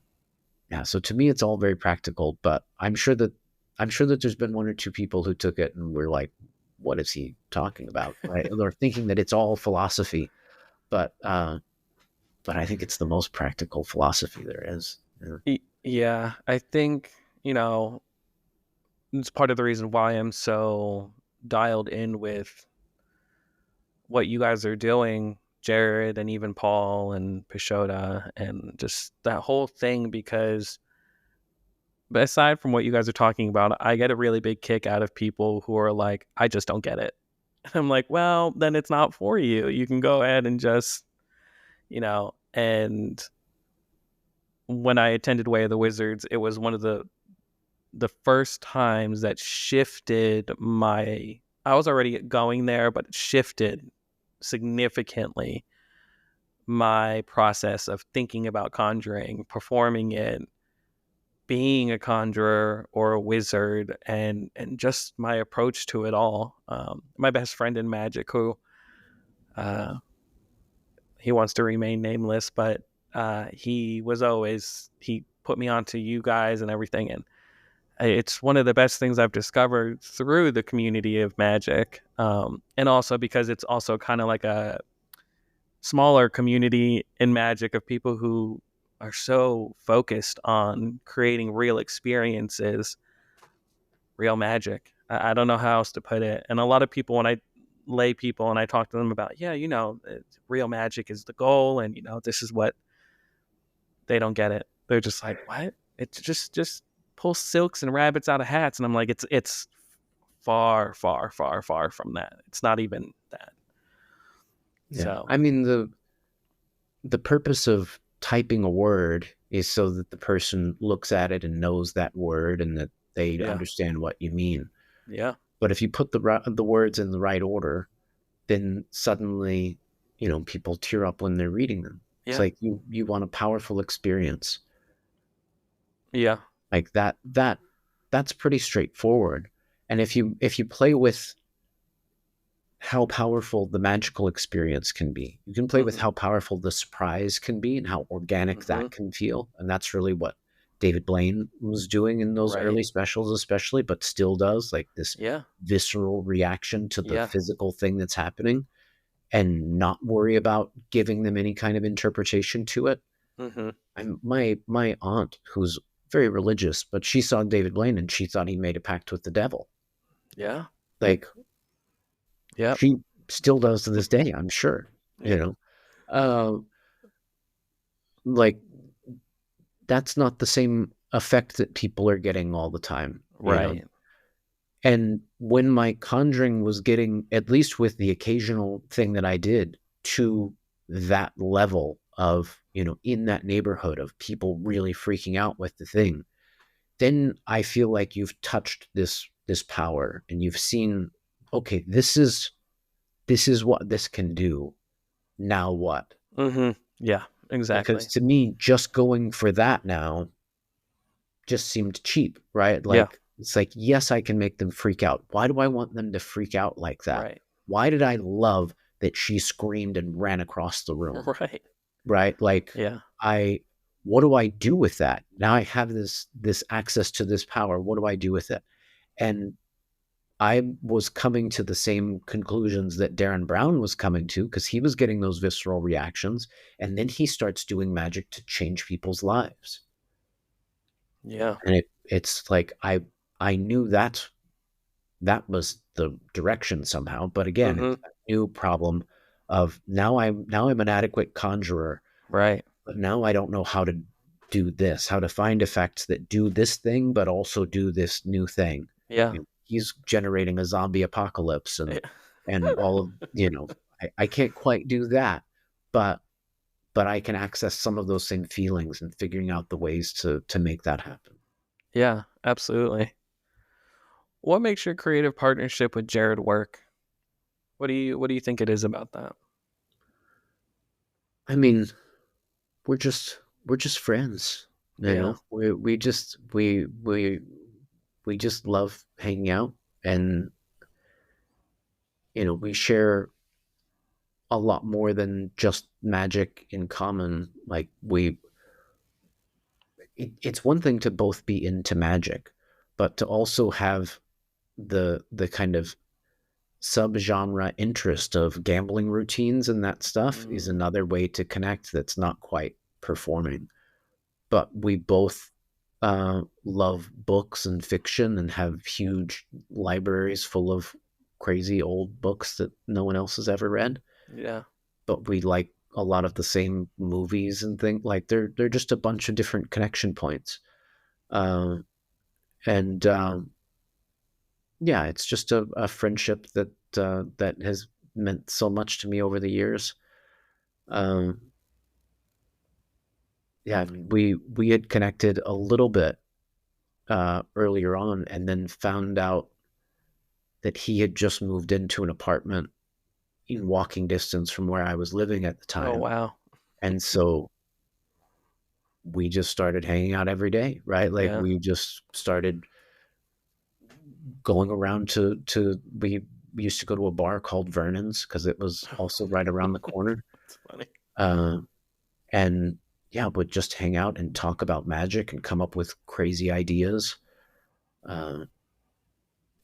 yeah. So to me, it's all very practical, but I'm sure that there's been one or two people who took it and were like, "What is he talking about?" Right? Or thinking that it's all philosophy, but but I think it's the most practical philosophy there is. Yeah. Yeah. I think, you know, it's part of the reason why I'm so dialed in with what you guys are doing, Jared and even Paul and Pashota and just that whole thing, because but aside from what you guys are talking about, I get a really big kick out of people who are like, I just don't get it. I'm like, well, then it's not for you. You can go ahead and just, and when I attended Way of the Wizards, it was one of the first times that shifted my, I was already going there, but it shifted significantly my process of thinking about conjuring, performing it, being a conjurer or a wizard, and just my approach to it all. My best friend in magic, who uh, he wants to remain nameless, but he was always put me onto you guys and everything. And it's one of the best things I've discovered through the community of magic. And also because it's also kind of like a smaller community in magic of people who are so focused on creating real experiences, real magic. I don't know how else to put it. And a lot of people, when I lay people and I talk to them about, yeah, real magic is the goal, and this is what, they don't get it. They're just like, what? It's just pull silks and rabbits out of hats, and I'm like, it's far, far, far, far from that. It's not even that. Yeah. So I mean, the purpose of typing a word is so that the person looks at it and knows that word and that they yeah, understand what you mean. yeah, But if you put the words in the right order, then suddenly, people tear up when they're reading them. It's yeah, like you want a powerful experience yeah. like that's pretty straightforward. And if you play with how powerful the magical experience can be, you can play with Mm-hmm. how powerful the surprise can be and how organic Mm-hmm. that can feel. And that's really what David Blaine was doing in those Right. early specials, especially, but still does, like this Yeah. visceral reaction to the Yeah. physical thing that's happening and not worry about giving them any kind of interpretation to it. Mm-hmm. My aunt, who's very religious, but she saw David Blaine and she thought he made a pact with the devil. Yeah. Like Yep. she still does to this day, I'm sure. You Yeah. know, uh, like that's not the same effect that people are getting all the time. Right. And when my conjuring was getting, at least with the occasional thing that I did, to that level of, in that neighborhood of people really freaking out with the thing, then I feel like you've touched this power and you've seen, okay, this is what this can do. Now what? Mm-hmm. Yeah. Because Exactly. to me, just going for that now just seemed cheap, right? Yeah. Like, it's like, yes, I can make them freak out. Why do I want them to freak out like that? Right. Why did I love that she screamed and ran across the room? Right. Right? Like, Yeah. I, what do I do with that? Now I have this access to this power. What do I do with it? And I was coming to the same conclusions that Darren Brown was coming to because he was getting those visceral reactions. And then he starts doing magic to change people's lives. Yeah. And it's like I knew that was the direction somehow. But again, Mm-hmm. it's that new problem of now I'm an adequate conjurer, Right. but now I don't know how to do this, how to find effects that do this thing, but also do this new thing. Yeah. He's generating a zombie apocalypse and all of, I can't quite do that, but I can access some of those same feelings and figuring out the ways to make that happen. Yeah. Absolutely. What makes your creative partnership with Jared work? What do you think it is about that? I mean, we're just friends, Yeah. we just love hanging out, and we share a lot more than just magic in common. Like it's one thing to both be into magic, but to also have the kind of subgenre interest of gambling routines and that stuff is Mm. another way to connect that's not quite performing. But we both love books and fiction and have huge libraries full of crazy old books that no one else has ever read. Yeah. But we like a lot of the same movies and things. Like they're just a bunch of different connection points. Uh, and Yeah, it's just a friendship that has meant so much to me over the years. Um, yeah, I mean, we had connected a little bit earlier on, and then found out that he had just moved into an apartment in walking distance from where I was living at the Oh time, wow. and so we just started hanging out every day, right? Like Yeah. we just started going around to we used to go to a bar called Vernon's because it was also right around the corner. That's funny. Uh, and yeah, would just hang out and talk about magic and come up with crazy ideas, uh,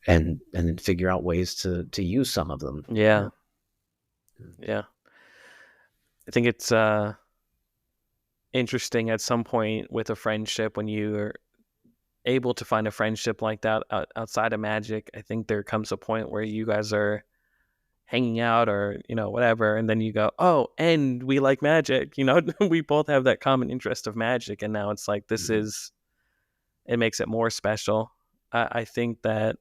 and then figure out ways to use some of them. Yeah. Yeah. I think it's interesting at some point with a friendship when you're able to find a friendship like that outside of magic. I think there comes a point where you guys are hanging out or, whatever, and then you go, oh, and we like magic, we both have that common interest of magic, and now it's like Mhm. it makes it more special. I think that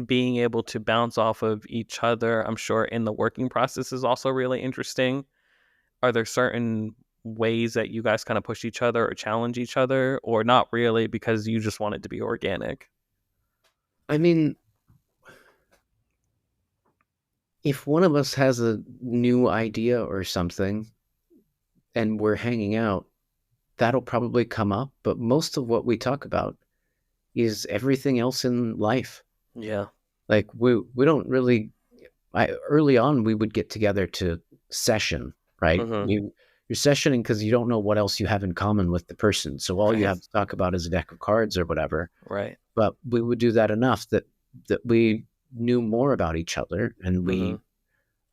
being able to bounce off of each other, I'm sure in the working process is also really interesting. Are there certain ways that you guys kind of push each other or challenge each other, or not really because you just want it to be organic? I mean, if one of us has a new idea or something and we're hanging out, that'll probably come up. But most of what we talk about is everything else in life. Yeah. Like we don't really. Early on we would get together to session, right? Mm-hmm. You're sessioning because you don't know what else you have in common with the person. So all you Right. have to talk about is a deck of cards or whatever. Right. But we would do that enough that we knew more about each other, and Mm-hmm. we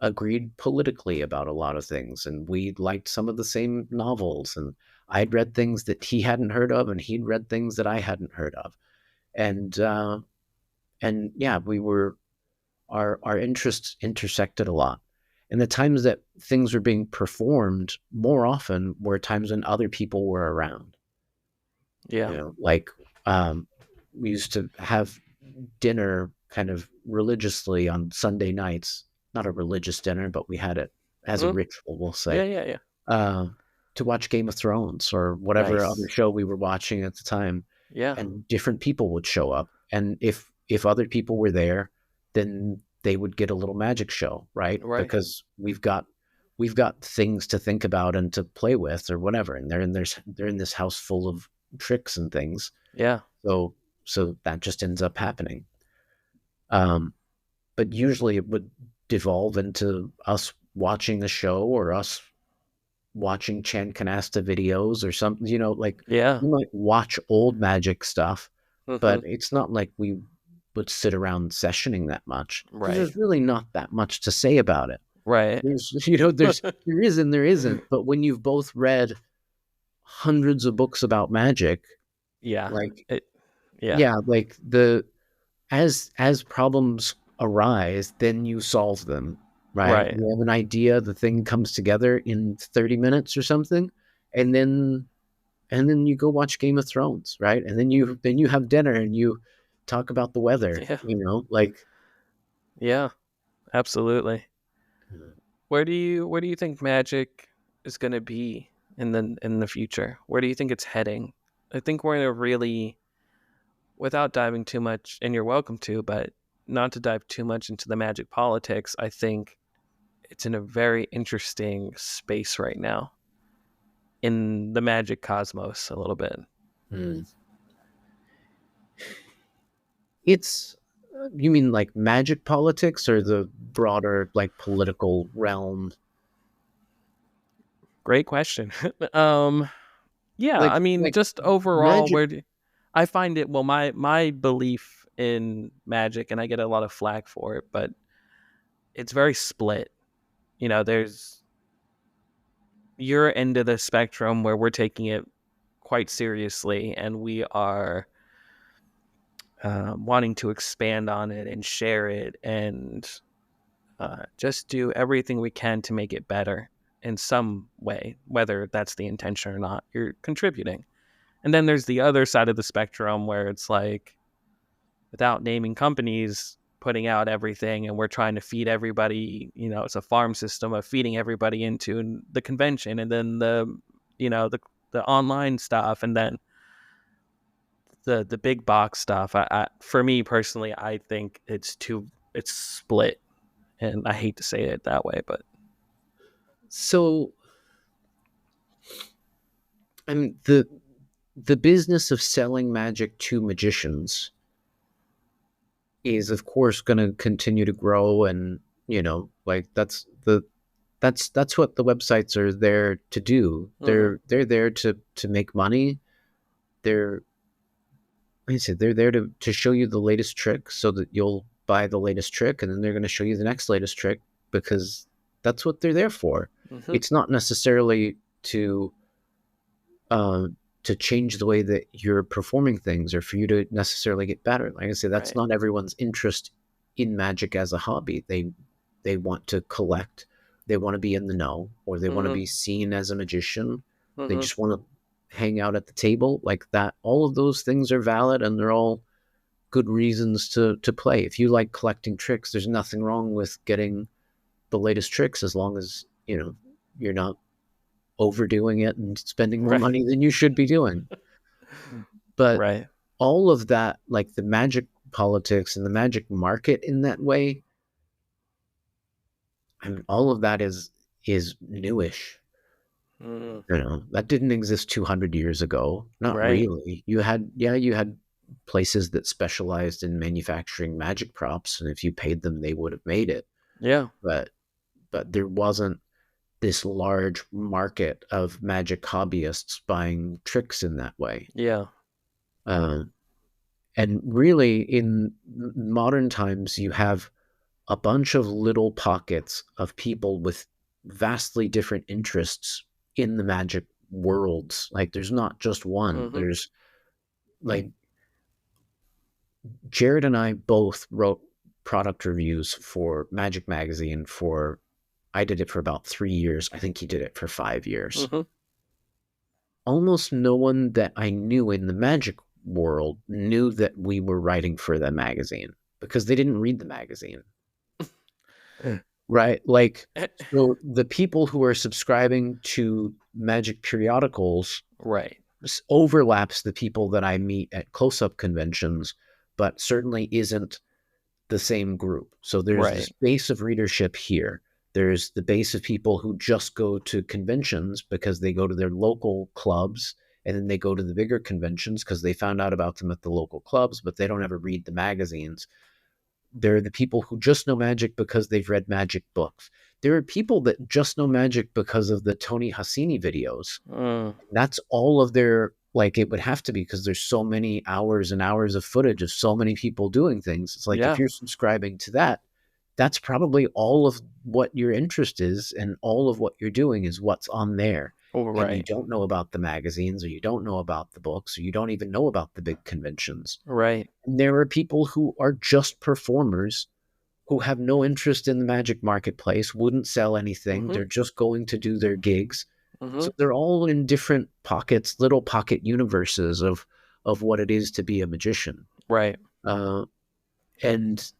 agreed politically about a lot of things, and we liked some of the same novels, and I'd read things that he hadn't heard of and he'd read things that I hadn't heard of. And yeah, we were our interests intersected a lot. And the times that things were being performed more often were times when other people were around. Yeah. Like, we used to have dinner kind of religiously on Sunday nights. Not a religious dinner, but we had it as a Mm-hmm. ritual, we'll Yeah. say, Yeah. Yeah. uh, to watch Game of Thrones or whatever other Nice. show we were watching at the time. Yeah. And different people would show up. And if other people were there, then they would get a little magic show, right? Right. Because we've got things to think about and to play with or whatever. And they're in this house full of tricks and things. Yeah. So that just ends up happening. Um, but usually it would devolve into us watching a show or us watching Chan Canasta videos or something, like Yeah. we might watch old magic stuff, Mm-hmm. but it's not like we would sit around sessioning that much because Right. there's really not that much to say about it. Right. There is and there isn't. But when you've both read hundreds of books about magic, Yeah. like, It. Yeah. yeah, like as problems arise, then you solve them, right? Right. You have an idea, the thing comes together in 30 minutes or something, and then you go watch Game of Thrones, right? And then you have dinner and you talk about the weather, Yeah. like. Yeah. Absolutely. Where do you think magic is going to be in the future? Where do you think it's heading? I think we're in a really, without diving too much, and you're welcome to, but not to dive too much into the magic politics, I think it's in a very interesting space right now in the magic cosmos a little bit. Hmm. It's You mean like magic politics or the broader like political realm? Great question. um yeah, Like I mean like just overall magic. I find it, well, my belief in magic, and I get a lot of flack for it, but it's very split. There's your end of the spectrum where we're taking it quite seriously and we are wanting to expand on it and share it and just do everything we can to make it better in some way, whether that's the intention or not. You're contributing. And then there's the other side of the spectrum where it's like, without naming companies, putting out everything and we're trying to feed everybody, it's a farm system of feeding everybody into the convention and then the online stuff and then the big box stuff. For me personally, I think it's split, and I hate to say it that way, but So I mean the business of selling magic to magicians is of course going to continue to grow, and like that's what the websites are there to do. Mm-hmm. They're there to make money. They're like I said, they're there to show you the latest trick so that you'll buy the latest trick, and then they're going to show you the next latest trick because that's what they're there for. Mm-hmm. It's not necessarily uh, to change the way that you're performing things or for you to necessarily get better. Like I say, that's Right. not everyone's interest in magic as a hobby. They want to collect, they want to be in the know, or they want to Mm-hmm. be seen as a magician. They Mm-hmm. just want to hang out at the table like that. All of those things are valid, and they're all good reasons to play. If you like collecting tricks, there's nothing wrong with getting the latest tricks as long as you're not overdoing it and spending more Right. money than you should be doing. But Right. all of that, like the magic politics and the magic market in that way, I mean, all of that is newish. Mm-hmm. That didn't exist 200 years ago. Not Right. really. You had places that specialized in manufacturing magic props, and if you paid them, they would have made it. Yeah. But there wasn't this large market of magic hobbyists buying tricks in that way. Yeah. Uh, and really, in modern times, you have a bunch of little pockets of people with vastly different interests in the magic worlds. Like, there's not just one. Mm-hmm. There's like Jared and I both wrote product reviews for Magic Magazine for I did it for about 3 years. I think he did it for 5 years. Mm-hmm. Almost no one that I knew in the magic world knew that we were writing for the magazine because they didn't read the magazine. Right? Like, so the people who are subscribing to magic periodicals Right. overlaps the people that I meet at close-up conventions, but certainly isn't the same group. So there's this Right. base of readership here. There's the base of people who just go to conventions because they go to their local clubs, and then they go to the bigger conventions because they found out about them at the local clubs, but they don't ever read the magazines. There are the people who just know magic because they've read magic books. There are people that just know magic because of the Tony Hassini videos. Mm. That's all of their, like, it would have to be because there's so many hours and hours of footage of so many people doing things. It's like, if Yeah. you're subscribing to that, that's probably all of what your interest is, and all of what you're doing is what's on there. Oh, And you right. don't know about the magazines, or you don't know about the books, or you don't even know about the big conventions. Right. And there are people who are just performers who have no interest in the magic marketplace, wouldn't sell anything. Mm-hmm. They're just going to do their gigs. Mm-hmm. So they're all in different pockets, little pocket universes of what it is to be a magician. Right. And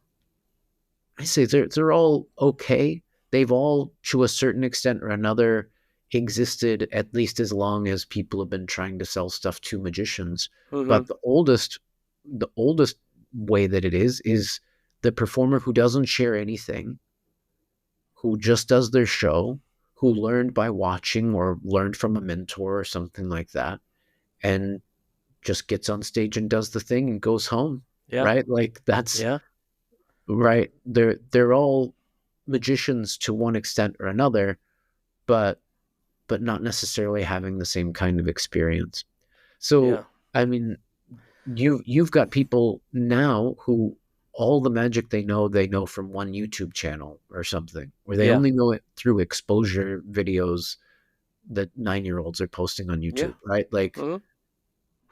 I say they're all okay. They've all, to a certain extent or another, existed at least as long as people have been trying to sell stuff to magicians. Mm-hmm. But the oldest way that it is the performer who doesn't share anything, who just does their show, who learned by watching or learned from a mentor or something like that, and just gets on stage and does the thing and goes home. Yeah. Right? Like, that's Yeah. right. They're all magicians to one extent or another, but not necessarily having the same kind of experience. So, Yeah. I mean, you've got people now who all the magic they know from one YouTube channel or something, or they Yeah. only know it through exposure videos that 9-year-olds are posting on Yeah. YouTube, right? Mm-hmm.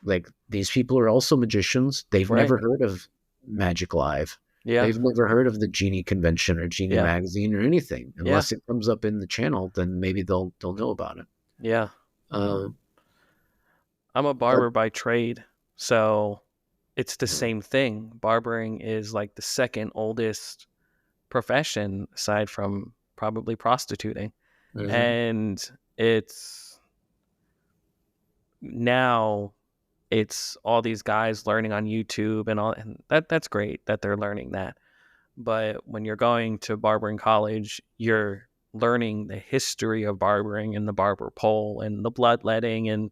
Like these people are also magicians. They've Right. never heard of Magic Live. Yeah. They've never heard of the Genie Convention or Genie Yeah. Magazine or anything. Yeah. Unless it comes up in the channel, then maybe they'll know about it. Yeah. Uh, I'm a but barber by trade, so it's the same thing. Barbering is like the second oldest profession aside from probably prostituting. mhm. And it's now it's all these guys learning on YouTube and all, and that's great that they're learning that. But when you're going to barbering college, you're learning the history of barbering and the barber pole and the bloodletting and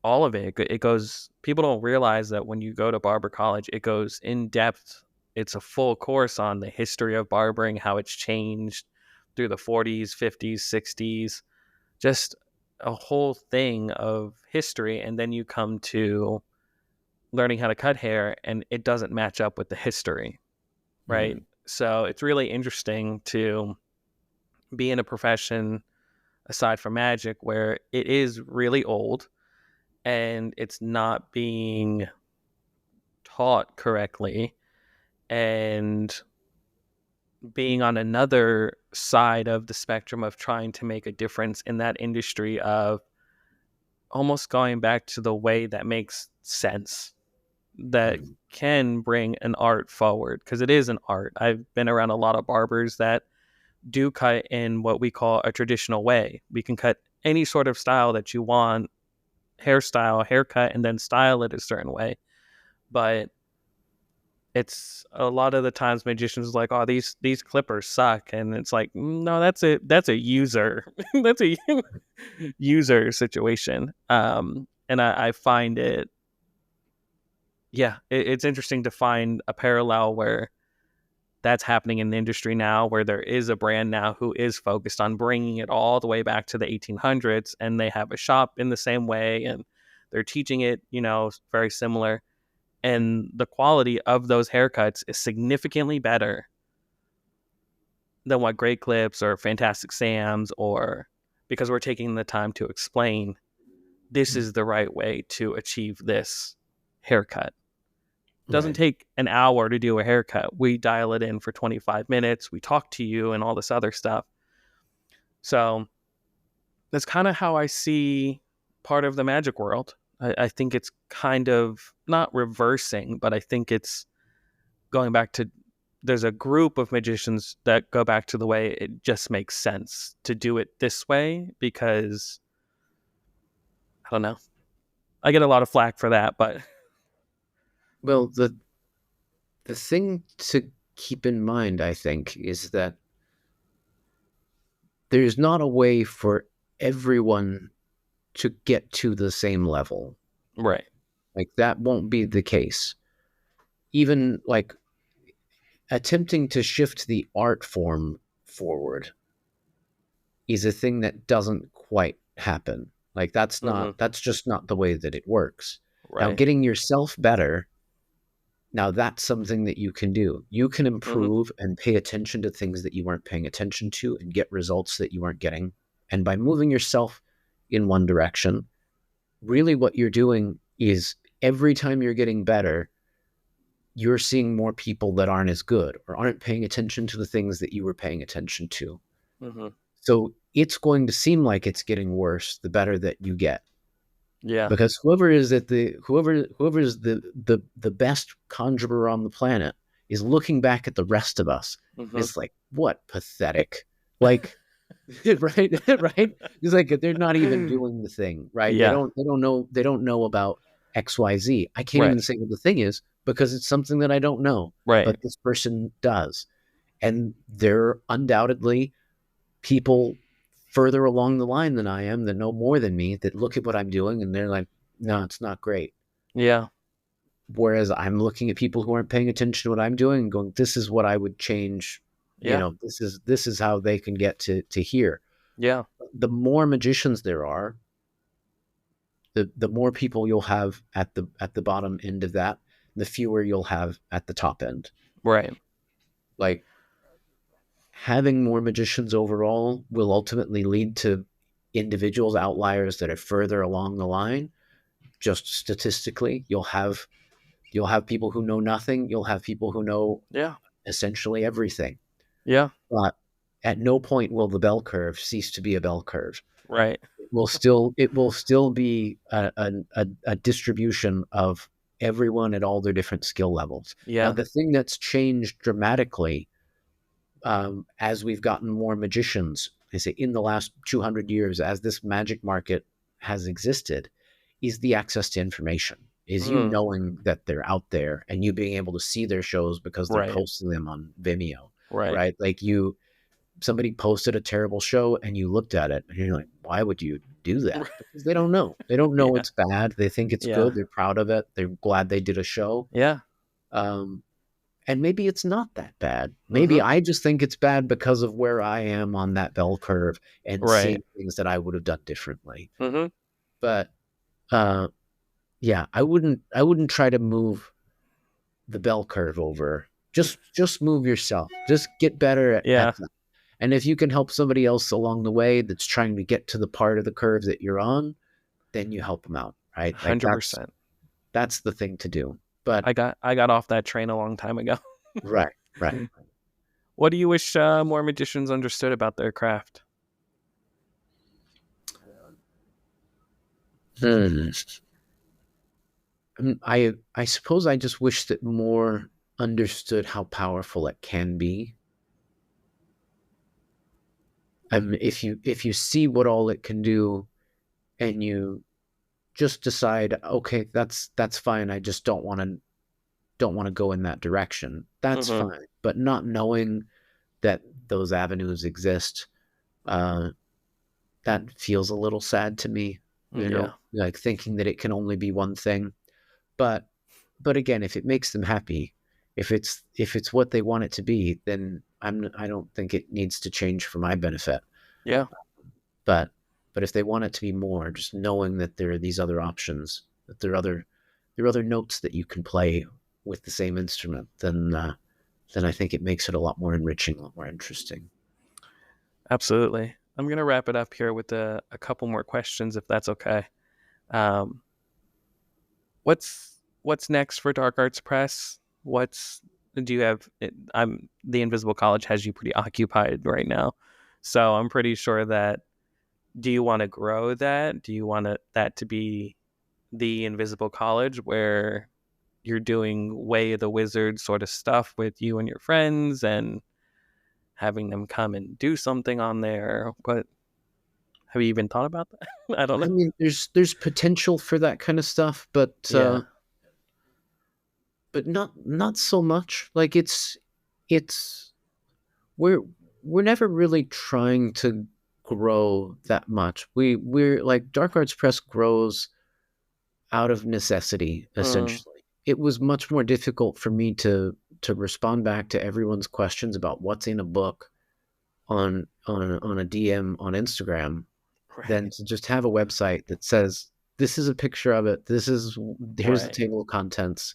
all of it. It goes, people don't realize that when you go to barber college, it goes in depth. It's a full course on the history of barbering, how it's changed, through the 40s, 50s, 60s, just a whole thing of history. And then you come to learning how to cut hair and it doesn't match up with the history, right? Mhm. So it's really interesting to be in a profession aside from magic where it is really old and it's not being taught correctly, and being on another side of the spectrum of trying to make a difference in that industry of almost going back to the way that makes sense, that Mhm. can bring an art forward, because it is an art. I've been around a lot of barbers that do cut in what we call a traditional way. We can cut any sort of style that you want, hairstyle, haircut, and then style it a certain way. But it's a lot of the times magicians are like, oh, these clippers suck, and it's like, no, that's a user, that's a user situation. And I find it, yeah, it's interesting to find a parallel where that's happening in the industry now, where there is a brand now who is focused on bringing it all the way back to the 1800s, and they have a shop in the same way, and they're teaching it, very similar. And the quality of those haircuts is significantly better than what Great Clips or Fantastic Sam's, or because we're taking the time to explain this is the right way to achieve this haircut. Doesn't Right. take an hour to do a haircut. We dial it in for 25 minutes. We talk to you and all this other stuff. So that's kind of how I see part of the magic world. I think it's kind of not reversing, but I think it's going back to, there's a group of magicians that go back to the way it just makes sense to do it this way, because I don't know. I get a lot of flack for that, but Well, the thing to keep in mind, I think, is that there's not a way for everyone to get to the same level. right. Like that won't be the case. Even like attempting to shift the art form forward is a thing that doesn't quite happen. Like Mm-hmm. that's just not the way that it works. Now Right. getting yourself better, now that's something that you can do. You can Mm-hmm. improve and pay attention to things that you weren't paying attention to and get results that you weren't getting. And by moving yourself in one direction, really what you're doing is every time you're getting better, you're seeing more people that aren't as good or aren't paying attention to the things that you were paying attention to. Mm-hmm. So it's going to seem like it's getting worse the better that you get. Yeah. Because whoever is the best conjurer on the planet is looking back at the rest of us. Mm-hmm. It's like, what pathetic. Like right right, it's like they're not even doing the thing right. they Yeah. don't they don't know they don't know about XYZ. I can't Right. even say what the thing is because it's something that I don't know, Right. but this person does. And they're undoubtedly people further along the line than I am that know more than me that look at what I'm doing and they're like, no, it's not great. Yeah. Whereas I'm looking at people who aren't paying attention to what I'm doing and going, this is what I would change. Yeah. This is how they can get to here. Yeah. The more magicians there are, the more people you'll have at the bottom end of that, the fewer you'll have at the top end. Right. Like having more magicians overall will ultimately lead to individuals, outliers that are further along the line. Just statistically, you'll have people who know nothing. You'll have people who know Yeah. essentially everything. Yeah. But at no point will the bell curve cease to be a bell curve. Right. It will still be a distribution of everyone at all their different skill levels. Now, Yeah. the thing that's changed dramatically as we've gotten more magicians, I say in the last 200 years, as this magic market has existed, is the access to information. Is you Mm. knowing that they're out there and you being able to see their shows because they're Right. posting them on Vimeo, Right. right? Like somebody posted a terrible show and you looked at it and you're like, why would you do that? Because they don't know. They don't know Yeah. it's bad. They think it's Yeah. good. They're proud of it. They're glad they did a show. Yeah. Um, And maybe it's not that bad. Maybe Mm-hmm. I just think it's bad because of where I am on that bell curve and Right. seeing things that I would have done differently. Mm-hmm. But uh, yeah, I wouldn't try to move the bell curve over. Just move yourself. Just get better at Yeah. that. And if you can help somebody else along the way that's trying to get to the part of the curve that you're on, then you help them out, right? Like 100%. that's the thing to do. But I got off that train a long time ago. right, right. What do you wish more magicians understood about their craft? Hmm. I suppose I just wish that more understood how powerful it can be. If you see what all it can do and you just decide, okay, that's fine. I just don't want to go in that direction. That's Mm-hmm. fine. But not knowing that those avenues exist, uh, that feels a little sad to me. Yeah. Like thinking that it can only be one thing. But but again, if it makes them happy, if it's what they want it to be, then I don't think it needs to change for my benefit. Yeah. But but if they want it to be more, just knowing that there are these other options, that there are other notes that you can play with the same instrument, then I think it makes it a lot more enriching, a lot more interesting. Absolutely. I'm gonna wrap it up here with a couple more questions, if that's okay. Um, what's next for Dark Arts Press? What's do you have? I'm the Invisible College has you pretty occupied right now, so I'm pretty sure that. Do you want to grow that? Do you want that to be the Invisible College where you're doing Way of the Wizard sort of stuff with you and your friends and having them come and do something on there? But have you even thought about that? I don't I know. mean, there's potential for that kind of stuff, Yeah. but not so much. Like it's we're we're never really trying to grow that much. We're like Dark Arts Press grows out of necessity, Mm, essentially. It was much more difficult for me to respond back to everyone's questions about what's in a book on a DM on Instagram than right. to just have a website that says this is a picture of it. Here's the Right. table of contents.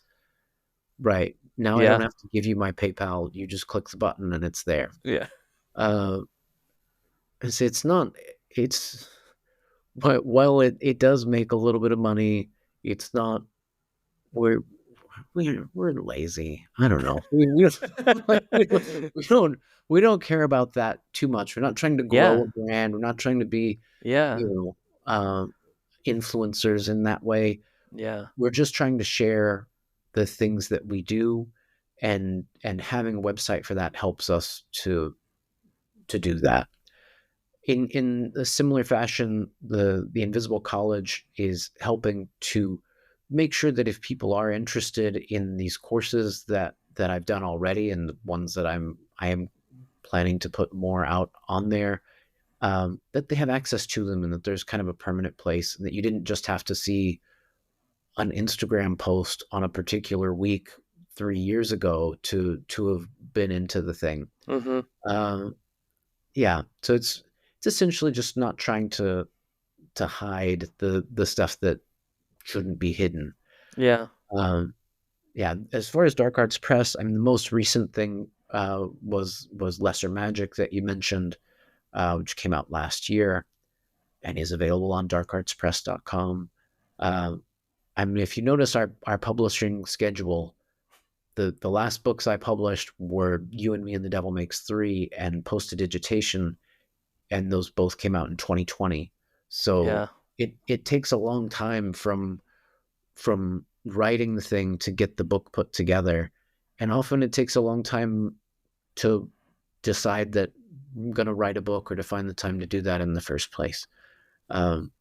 Right. Now I don't Yeah. have to give you my PayPal. You just click the button and it's there. Yeah. Uh, it's not. It's but while it does make a little bit of money, it's not. We're we're lazy. I don't know. Like, we don't care about that too much. We're not trying to grow Yeah. a brand. We're not trying to be Yeah. you influencers in that way. Yeah. We're just trying to share the things that we do, and having a website for that helps us to do that. In a similar fashion, the Invisible College is helping to make sure that if people are interested in these courses that I've done already and the ones that I am planning to put more out on there, that they have access to them and that there's kind of a permanent place and that you didn't just have to see an Instagram post on a particular week 3 years ago to have been into the thing. Mm-hmm. Um, yeah, so it's essentially just not trying to hide the stuff that shouldn't be hidden. Yeah. Um, yeah, as far as Dark Arts Press, I mean, the most recent thing was Lesser Magic that you mentioned, which came out last year and is available on darkartspress.com. Uh, I mean, if you notice our publishing schedule, the last books I published were You and Me and the Devil Makes Three and Post-Digitation, and those both came out in 2020. So Yeah. it takes a long time from writing the thing to get the book put together, and often it takes a long time to decide that I'm going to write a book or to find the time to do that in the first place. Um,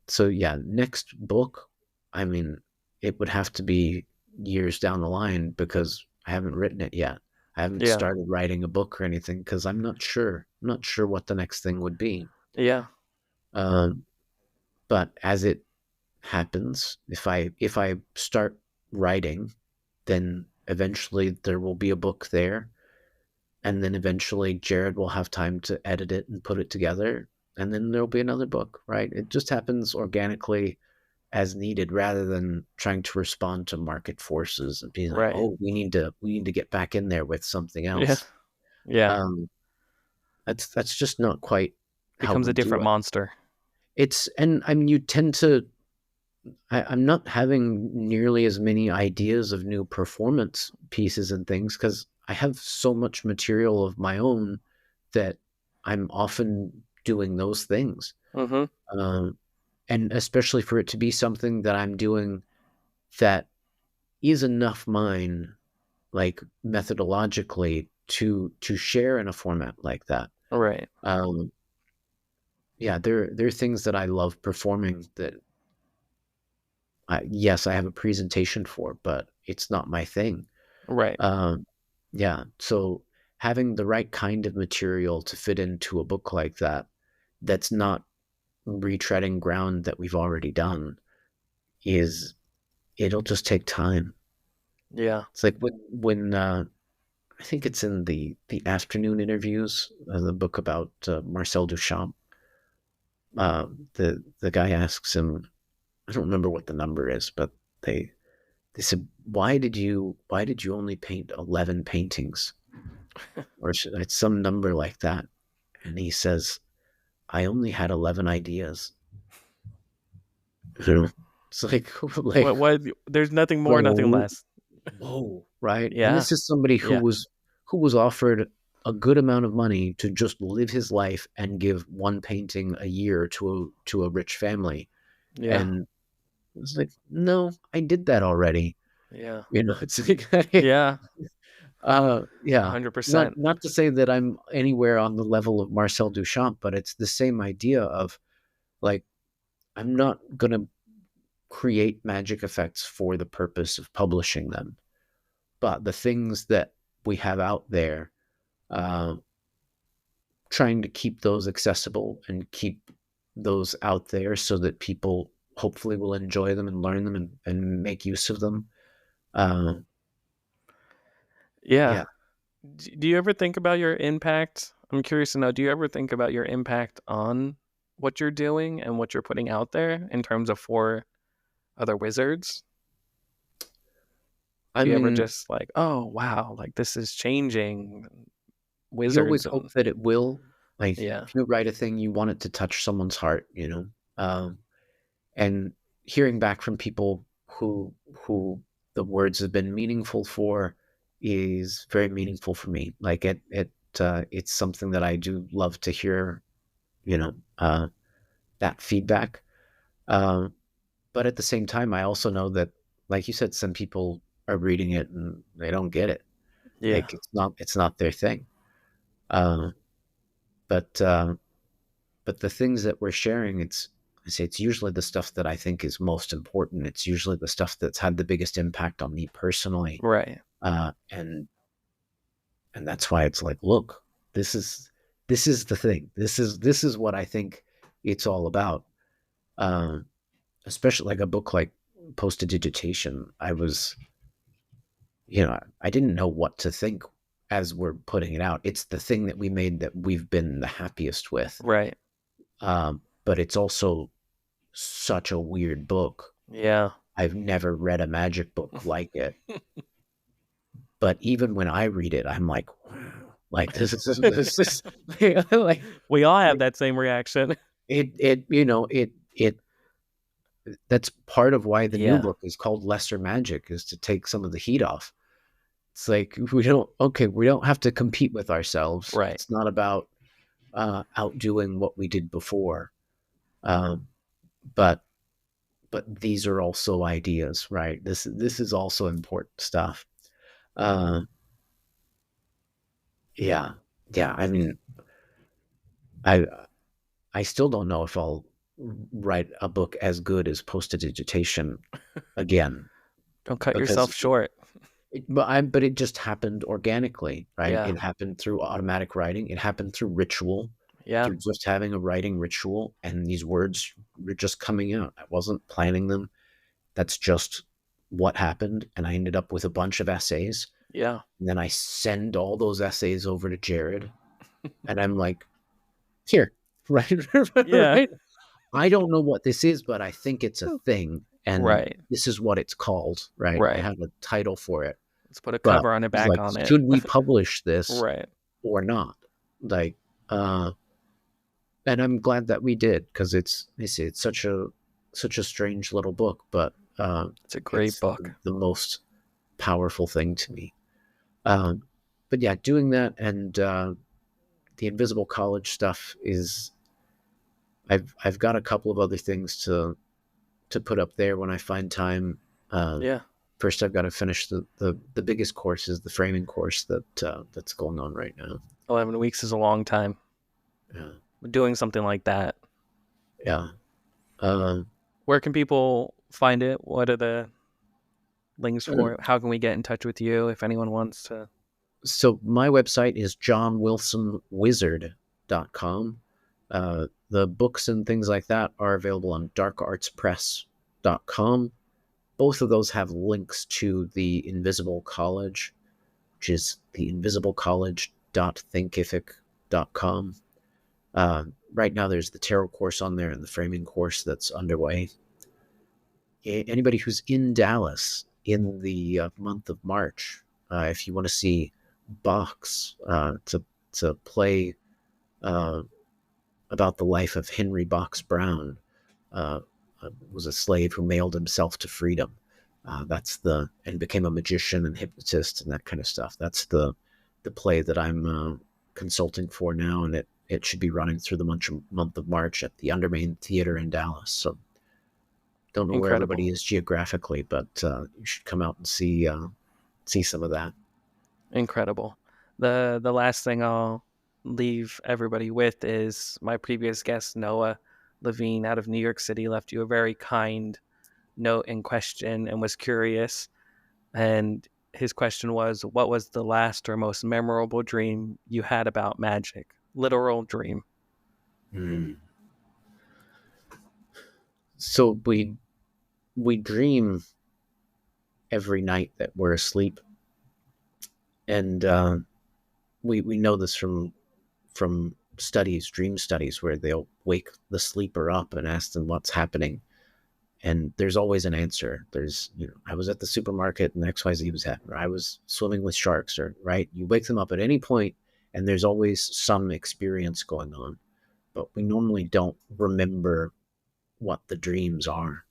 so yeah, next book, I mean, it would have to be years down the line because I haven't written it yet. I haven't Yeah. started writing a book or anything because I'm not sure. I'm not sure what the next thing would be. Yeah. Um, but as it happens, if I start writing, then eventually there will be a book there, and then eventually Jared will have time to edit it and put it together, and then there'll be another book, right? It just happens organically as needed rather than trying to respond to market forces and being like, Right. oh, we need to get back in there with something Yeah. else. Yeah. Um, that's just not quite how Becomes we a do different it. monster. It's and I mean you tend to I'm not having nearly as many ideas of new performance pieces and things because I have so much material of my own that I'm often doing those things. Mm-hmm. Um, and especially for it to be something that I'm doing that is enough mine, like methodologically, to share in a format like that. Right. Um, yeah, there are things that I love performing that yes, I have a presentation for, but it's not my thing. Right. Um, yeah, so having the right kind of material to fit into a book like that, that's not retreading ground that we've already done, is it'll just take time. Yeah. It's like when I think it's in the afternoon interviews, the book about Marcel Duchamp. The guy asks him, I don't remember what the number is, but they they said, why did you only paint 11 paintings, or it's some number like that? And he says, I only had 11 ideas. You know, it's like like What? There's nothing more, nothing whoa, less. whoa, right? And Yeah. this is somebody who Yeah. was offered a good amount of money to just live his life and give one painting a year to a rich family. Yeah. And it's like, no, I did that already. Yeah. You know, it's like, Yeah. yeah. hundred Not percent. not to say that I'm anywhere on the level of Marcel Duchamp, but it's the same idea of like I'm not gonna create magic effects for the purpose of publishing them. But the things that we have out there, uh, trying to keep those accessible and keep those out there so that people hopefully will enjoy them and learn them and make use of them. Uh, Yeah. yeah, Do you ever think about your impact? I'm curious to know, do you ever think about your impact on what you're doing and what you're putting out there in terms of for other wizards? I Do you ever mean, just like, oh wow, like this is changing you always wizards hope and that it will. Like, yeah, if you write a thing, you want it to touch someone's heart, you know. And hearing back from people who the words have been meaningful for is very meaningful for me. Like it's something that I do love to hear, you know, that feedback. Um, but at the same time, I also know that, like you said, some people are reading it and they don't get it. yeah, Like it's not their thing. Um, but but the things that we're sharing, I say it's usually the stuff that I think is most important. It's usually the stuff that's had the biggest impact on me personally. right, And that's why it's like, look, this is this is the thing. This is what I think it's all about. Um, Especially like a book like Post-Digitation. I didn't know what to think as we're putting it out. It's the thing that we made that we've been the happiest with. right, But it's also such a weird book. yeah, I've never read a magic book like it. But even when I read it, I'm like, wow, like this is like we all have that same reaction. it that's part of why the new Yeah, book is called Lesser Magic, is to take some of the heat off. It's like we don't have to compete with ourselves. right, It's not about outdoing what we did before. Um, but these are also ideas, right? This is also important stuff. Uh, yeah, yeah. I mean, I I still don't know if I'll write a book as good as Post-Digitation again, don't cut because yourself short. but it just happened organically, right? Yeah, It happened through automatic writing. It happened through ritual, yeah, through just having a writing ritual, and these words were just coming out. I wasn't planning them. That's just what happened, and I ended up with a bunch of essays. Yeah. And then I send all those essays over to Jared, and I'm like, here, right, Yeah. right. I don't know what this is, but I think it's a thing, and Right. this is what it's called, right? I Right. have a title for it, Let's put a but cover on it, it's back like, on it. should we publish this Right. or not? Like, and I'm glad that we did, because it's such a strange little book, but It's a great book. the most powerful thing to me. But yeah, doing that, and the Invisible College stuff is, I've got a couple of other things to put up there when I find time. Yeah. First, I've got to finish the biggest course, is the framing course that's going on right now. 11 weeks is a long time. Yeah. Doing something like that. Yeah. Where can people find it? What are the links for it? How can we get in touch with you if anyone wants to? So my website is johnwilsonwizard.com. The books and things like that are available on darkartspress.com. Both of those have links to the Invisible College, which is the invisiblecollege.thinkific.com. Right now there's the tarot course on there and the framing course that's underway. Anybody who's in Dallas in the month of March, if you want to see Box, to play about the life of Henry Box Brown, was a slave who mailed himself to freedom. And became a magician and hypnotist and that kind of stuff. That's the play that I'm consulting for now, and it should be running through the month of March at the Undermain Theater in Dallas. So don't know where everybody is geographically, but you should come out and see some of that. Incredible. The last thing I'll leave everybody with is my previous guest, Noah Levine, out of New York City, left you a very kind note and question and was curious. And his question was, what was the last or most memorable dream you had about magic? Literal dream. So we dream every night that we're asleep, and we know this from studies, dream studies, where they'll wake the sleeper up and ask them what's happening, and there's always an answer. There's, I was at the supermarket and XYZ was happening, or I was swimming with sharks, or right. You wake them up at any point, and there's always some experience going on, but we normally don't remember what the dreams are.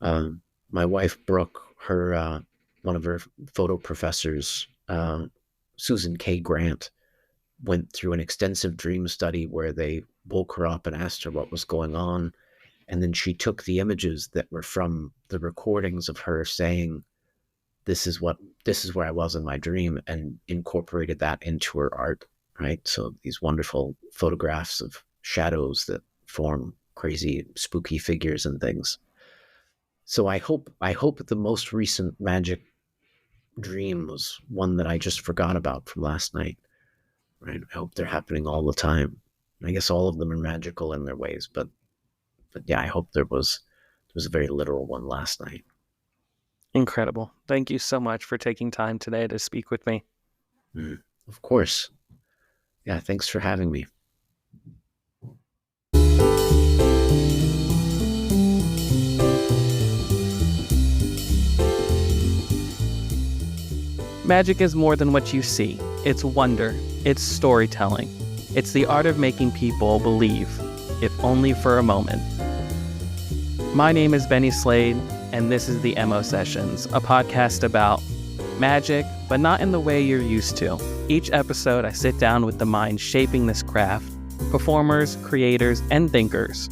My wife Brooke, her one of her photo professors, Susan K. Grant, went through an extensive dream study where they woke her up and asked her what was going on, and then she took the images that were from the recordings of her saying, this is where I was in my dream, and incorporated that into her art, right? So these wonderful photographs of shadows that form crazy spooky figures and things. So I hope the most recent magic dream was one that I just forgot about from last night, right? I hope they're happening all the time. I guess all of them are magical in their ways, but yeah, I hope there was a very literal one last night. Incredible. Thank you so much for taking time today to speak with me. Of course. Yeah, thanks for having me. Magic is more than what you see. It's wonder. It's storytelling. It's the art of making people believe, if only for a moment. My name is Benny Slade, and this is the MO Sessions, a podcast about magic, but not in the way you're used to. Each episode, I sit down with the minds shaping this craft, performers, creators, and thinkers.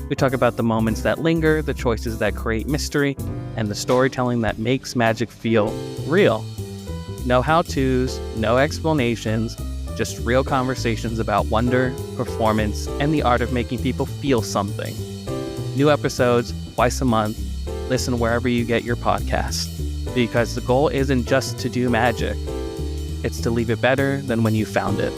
We talk about the moments that linger, the choices that create mystery, and the storytelling that makes magic feel real. No how-tos, no explanations, just real conversations about wonder, performance, and the art of making people feel something. New episodes twice a month. Listen wherever you get your podcasts, because the goal isn't just to do magic. It's to leave it better than when you found it.